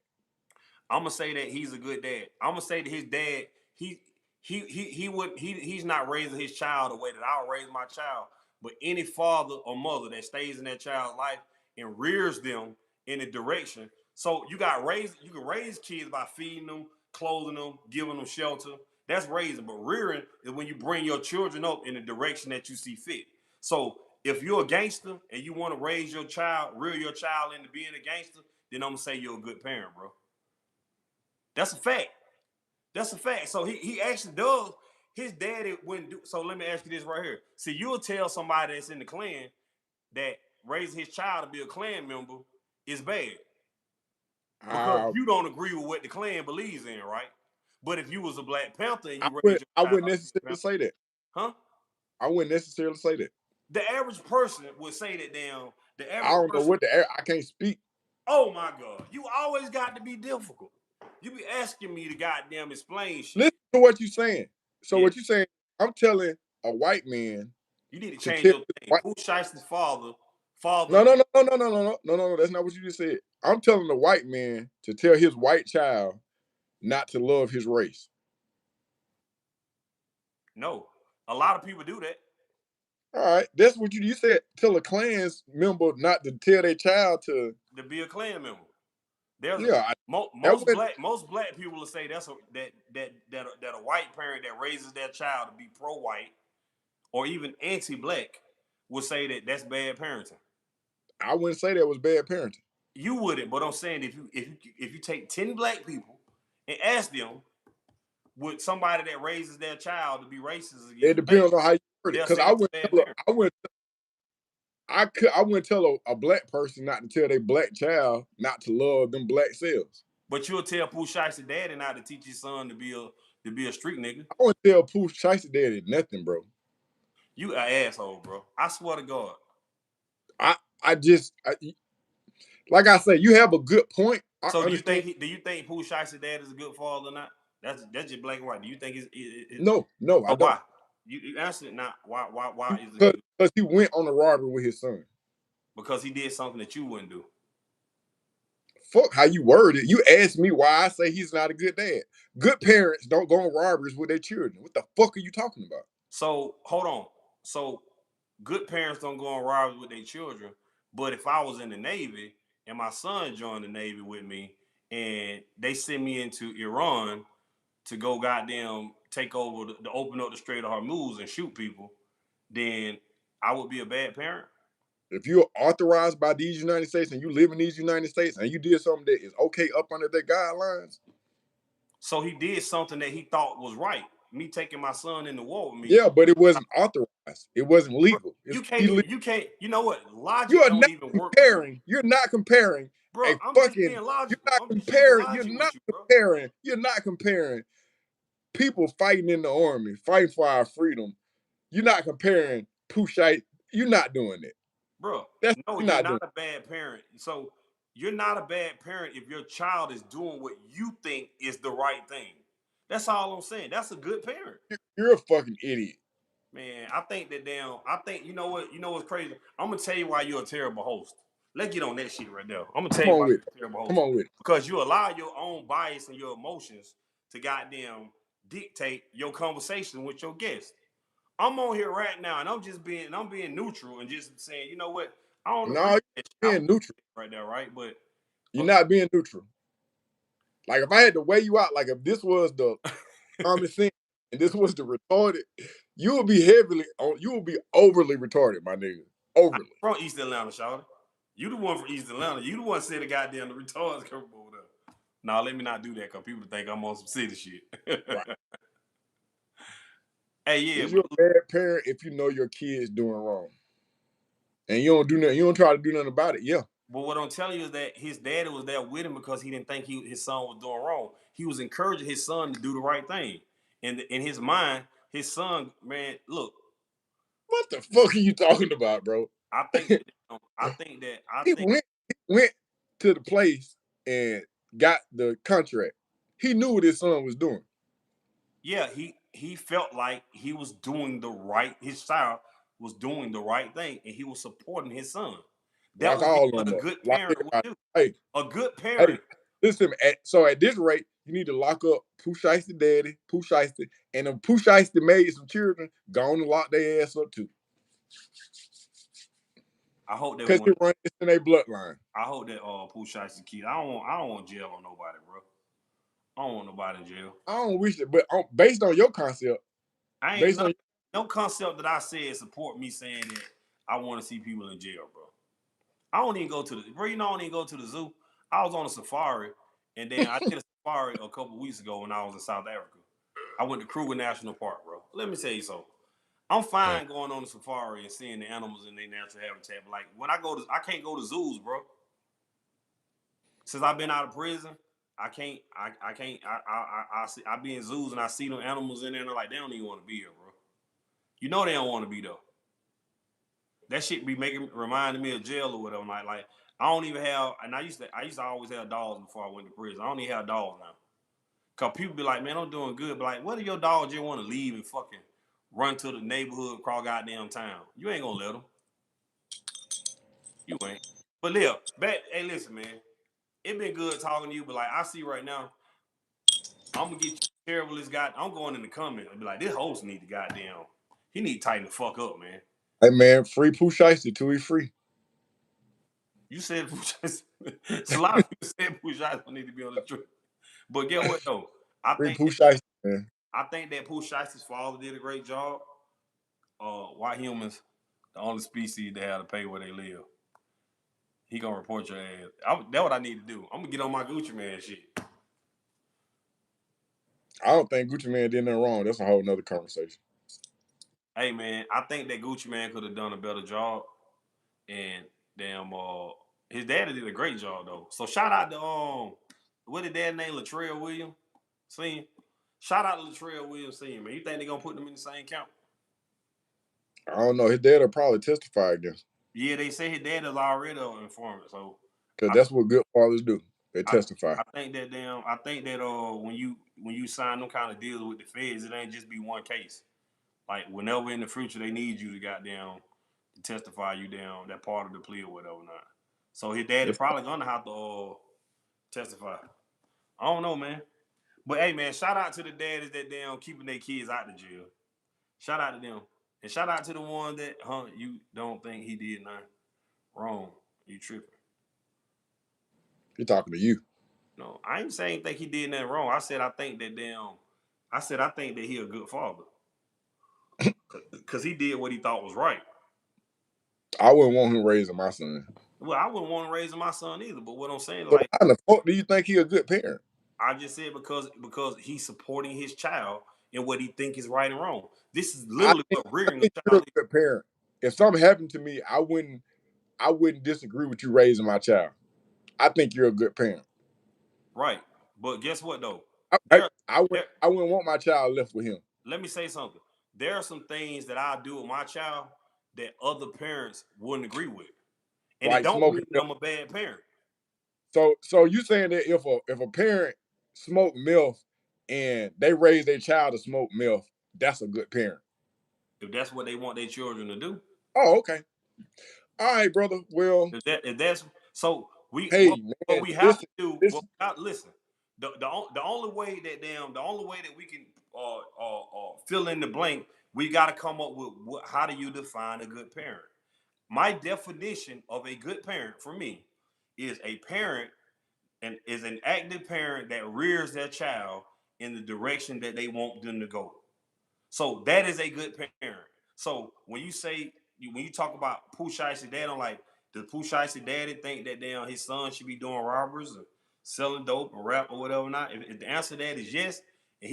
I'm gonna say that he's a good dad. I'm gonna say that his dad he would he's not raising his child the way that I'll raise my child. But any father or mother that stays in that child's life and rears them in a direction. So you can raise kids by feeding them, clothing them, giving them shelter. That's raising. But rearing is when you bring your children up in the direction that you see fit. So if you're a gangster and you want to raise your child, rear your child into being a gangster, then I'm gonna say you're a good parent, bro. That's a fact. That's a fact. So he actually does. His daddy wouldn't do. So let me ask you this right here. See, you'll tell somebody that's in the Klan that raising his child to be a Klan member is bad because I you don't agree with what the Klan believes in, right? But if you was a Black Panther and you raised your I child wouldn't to be a necessarily Panther, say that. huh? I wouldn't necessarily say that. The average person would say that. Damn, the I average don't know person. what I can't speak. Oh my God. You always got to be difficult. You be asking me to goddamn explain shit. Listen to what you're saying. So Yeah. what you're saying, I'm telling a white man You need to to change tell your his thing. white. Pooh Shiesty's father. No. That's not what you just said. I'm telling the white man to tell his white child not to love his race. No. A lot of people do that. All right, that's what you said. Tell a Klan's member not to tell their child to be a Klan member. There's yeah. most black people will say that a white parent that raises their child to be pro-white or even anti-black would say that that's bad parenting. I wouldn't say that was bad parenting. You wouldn't, but I'm saying if you take 10 black people and ask them, would somebody that raises their child to be racist It against black, depends on how you word it. they'll Because say I that's wouldn't bad tell parenting. I wouldn't tell a black person not to tell their black child not to love them black cells. But you'll tell Pooh Shiesty daddy not to teach his son to be a street nigga. I wouldn't tell Pooh Shiesty daddy nothing, bro. You an asshole, bro. I swear to God. Like I say, you have a good point. I So understand. do you think Pooh Shiesty dad is a good father or not? That's just black and white. Do you think No, I but don't. why? You answer it not. Why is it good? Because he went on a robbery with his son. Because he did something that you wouldn't do. Fuck how you word it. You asked me why I say he's not a good dad. Good parents don't go on robberies with their children. What the fuck are you talking about? So hold on. So good parents don't go on robberies with their children. But if I was in the Navy and my son joined the Navy with me and they send me into Iran to go goddamn take over to open up the Strait of Hormuz and shoot people, then I would be a bad parent. If you're authorized by these United States and you live in these United States and you did something that is okay up under their guidelines. So he did something that he thought was right. Me taking my son in the war with me. Yeah, but it wasn't authorized. It wasn't legal. It's illegal. You can't, you know what? You Logic are don't not even work with you. comparing. You're not comparing Bro, a I'm just fucking. being You're logical. not I'm just using comparing. You're logic not with you, bro. comparing. You're not comparing people fighting in the army, fighting for our freedom. You're not comparing Pushite. You're not doing it. Bro, That's no, you're you're not not doing. a bad parent. So you're not a bad parent if your child is doing what you think is the right thing. That's all I'm saying. That's a good parent. You're a fucking idiot. Man, I think you know what? You know what's crazy? I'm gonna tell you why you're a terrible host. Let's get on that shit right now. I'm gonna tell Come you on why with it. you're a terrible host. Come on with it. Because you allow your own bias and your emotions to goddamn dictate your conversation with your guest. I'm on here right now and I'm being neutral and just saying, you know what? I don't agree No, with you're that shit. being neutral. Right now, right? But You're not being neutral. Like if I had to weigh you out, like if this was the common sense and this was the retarded, you would be you would be overly retarded, my nigga. I'm Overly. from East Atlanta, Shawty. You the one from East Atlanta. You the one said the goddamn the retards come over there. Nah, let me not do that because people think I'm on some city shit. Right. Hey, yeah, Is you a bad parent if you know your kid's doing wrong? And you don't do nothing, you don't try to do nothing about it. Yeah. but what I'm telling you is that his daddy was there with him because he didn't think his son was doing wrong. He was encouraging his son to do the right thing. And in his mind, his son, man, look, What the fuck are you talking about, bro? I think that I he think went to the place and got the contract. He knew what his son was doing. yeah, he felt like he was doing the right. His child was doing the right thing, and he was supporting his son. That Lock would be all what of a them up. good Lock parent would everybody. do. Hey, A good hey, parent. listen. So at this rate, you need to lock up Pooh Shiesty daddy, Pooh Shiesty, and if Pooh Shiesty made some children, go on and lock their ass up too. I hope that Because one. it runs in their bloodline. I hope that Pooh Shiesty kid. I don't want jail on nobody, bro. I don't want nobody in jail. I don't wish it, but based on your concept, I ain't based on no concept that I said support me saying that I want to see people in jail, bro. I don't even go to the bro. You know, I don't even go to the zoo. I was on a safari, and then I did a safari a couple weeks ago when I was in South Africa. I went to Kruger National Park, bro. Let me tell you something. I'm fine going on a safari and seeing the animals in their natural habitat. But like when I can't go to zoos, bro. Since I've been out of prison, I can't. I can't. I see. I be in zoos and I see them animals in there, and they're like, they don't even want to be here, bro. You know they don't want to be though. That shit be reminding me of jail or whatever. Like I don't even have, and I used to always have dogs before I went to prison. I don't even have dogs now. Cause people be like, man, I'm doing good. But like, what if your dog just want to leave and fucking run to the neighborhood across goddamn town? You ain't gonna let them. You ain't. But Lil, hey, listen, man. It been good talking to you, but like I see right now, I'm gonna get you terrible as God. I'm going in the comments and be like, this host need to goddamn. He need to tighten the fuck up, man. Hey man, free Pooh Shiesty till he free. You said Pooh Shiesty. It's a lot of people said Pooh Shiesty need to be on the trip. But get what though? I Free think Pooh Shiesty, man. that Pooh Shiesty's father did a great job. White humans, the only species that have to pay where they live. He gonna report your ass. That's what I need to do. I'm gonna get on my Gucci man shit. I don't think Gucci Man did nothing wrong. That's a whole nother conversation. Hey man, I think that Gucci man could have done a better job. And damn, his daddy did a great job though. So shout out to what did dad name Latrell Williams? Senior. Shout out to Latrell Williams Senior, man. You think they gonna put them in the same camp? I don't know. His dad will probably testify against. Yeah, they say his dad is already an informant. So Because that's what good fathers do. They I, testify. I think that when you sign them kind of deals with the feds, it ain't just be one case. Like whenever in the future they need you to goddamn testify you down that part of the plea or whatever not. So his daddy Yes. probably gonna have to testify. I don't know, man. But hey, man, shout out to the daddies that damn keeping their kids out of jail. Shout out to them, and shout out to the one that you don't think he did nothing wrong. You tripping? He talking to you. No, I ain't saying think he did nothing wrong. I said I think that damn. I said I think that he a good father because he did what he thought was right. I wouldn't want him raising my son. Well, I wouldn't want to raise my son either. But what I'm saying, So like, why in the fuck do you think he a good parent? I just said because he's supporting his child in what he think is right and wrong. This is I literally think, what I rearing think a you're a child is. good parent. If something happened to me, I wouldn't disagree with you raising my child. I think you're a good parent. Right. But guess what though? I, I, There, I wouldn't there. I wouldn't want my child left with him. Let me say something. There are some things that I do with my child that other parents wouldn't agree with, and it Like don't smoking mean that milk. I'm a bad parent. So you saying that if a parent smoke milk and they raise their child to smoke milk, that's a good parent. If that's what they want their children to do, Oh, okay. All right, brother. Well, if that's so, hey what man, we have to listen, do. listen. Listen. The only way that we can fill in the blank, we got to come up with how do you define a good parent? My definition of a good parent for me is a parent and is an active parent that rears their child in the direction that they want them to go. So that is a good parent. So when you talk about Pooh Shiesty dad, I'm like, does Pooh Shiesty daddy think that damn his son should be doing robbers or selling dope or rap or whatever not? If the answer to that is yes, and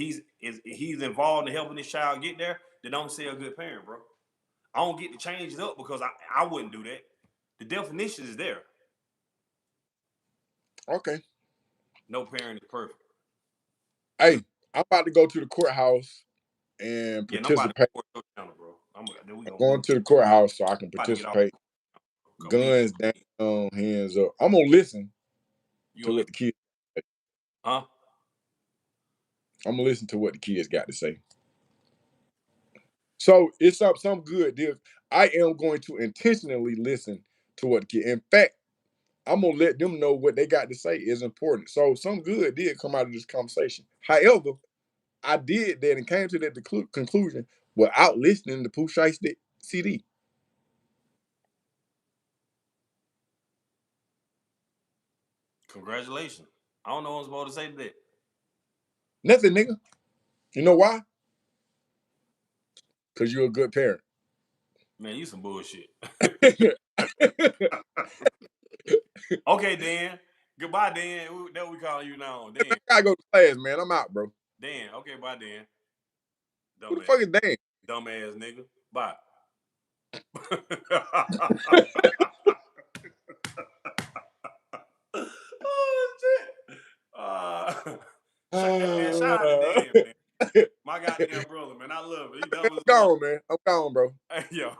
he's involved in helping his child get there, then don't say a good parent, bro. I don't get to change it up because I wouldn't do that. The definition is there. Okay. No parent is perfect. Hey, I'm about to go to the courthouse and Yeah, nobody participate. support your channel, bro. Then we I'm gonna going to the courthouse so I can about to get off. participate. We Guns down, hands up. I'm gonna listen you to gonna what the kids. huh? I'm gonna listen to what the kids got to say. So it's up some good. I am going to intentionally listen to what the kid. In fact, I'm gonna let them know what they got to say is important. So some good did come out of this conversation. However, I did that and came to that conclusion without listening to Pooh Shiesty CD. Congratulations. I don't know what I'm supposed to say to that. Nothing, nigga. You know why? Because you're a good parent. Man, you some bullshit. Okay, Dan. Goodbye, Dan. That we calling you now, Dan. I gotta go to class, man. I'm out, bro. Dan. Okay, bye, Dan. Who the Dumbass. fuck is Dan? Dumbass nigga. Bye. Oh shit. Shout out to Dan, man. My goddamn brother, man. I love it. He dumb I'm as a mother. gone, man. I'm gone, bro. Hey, yo.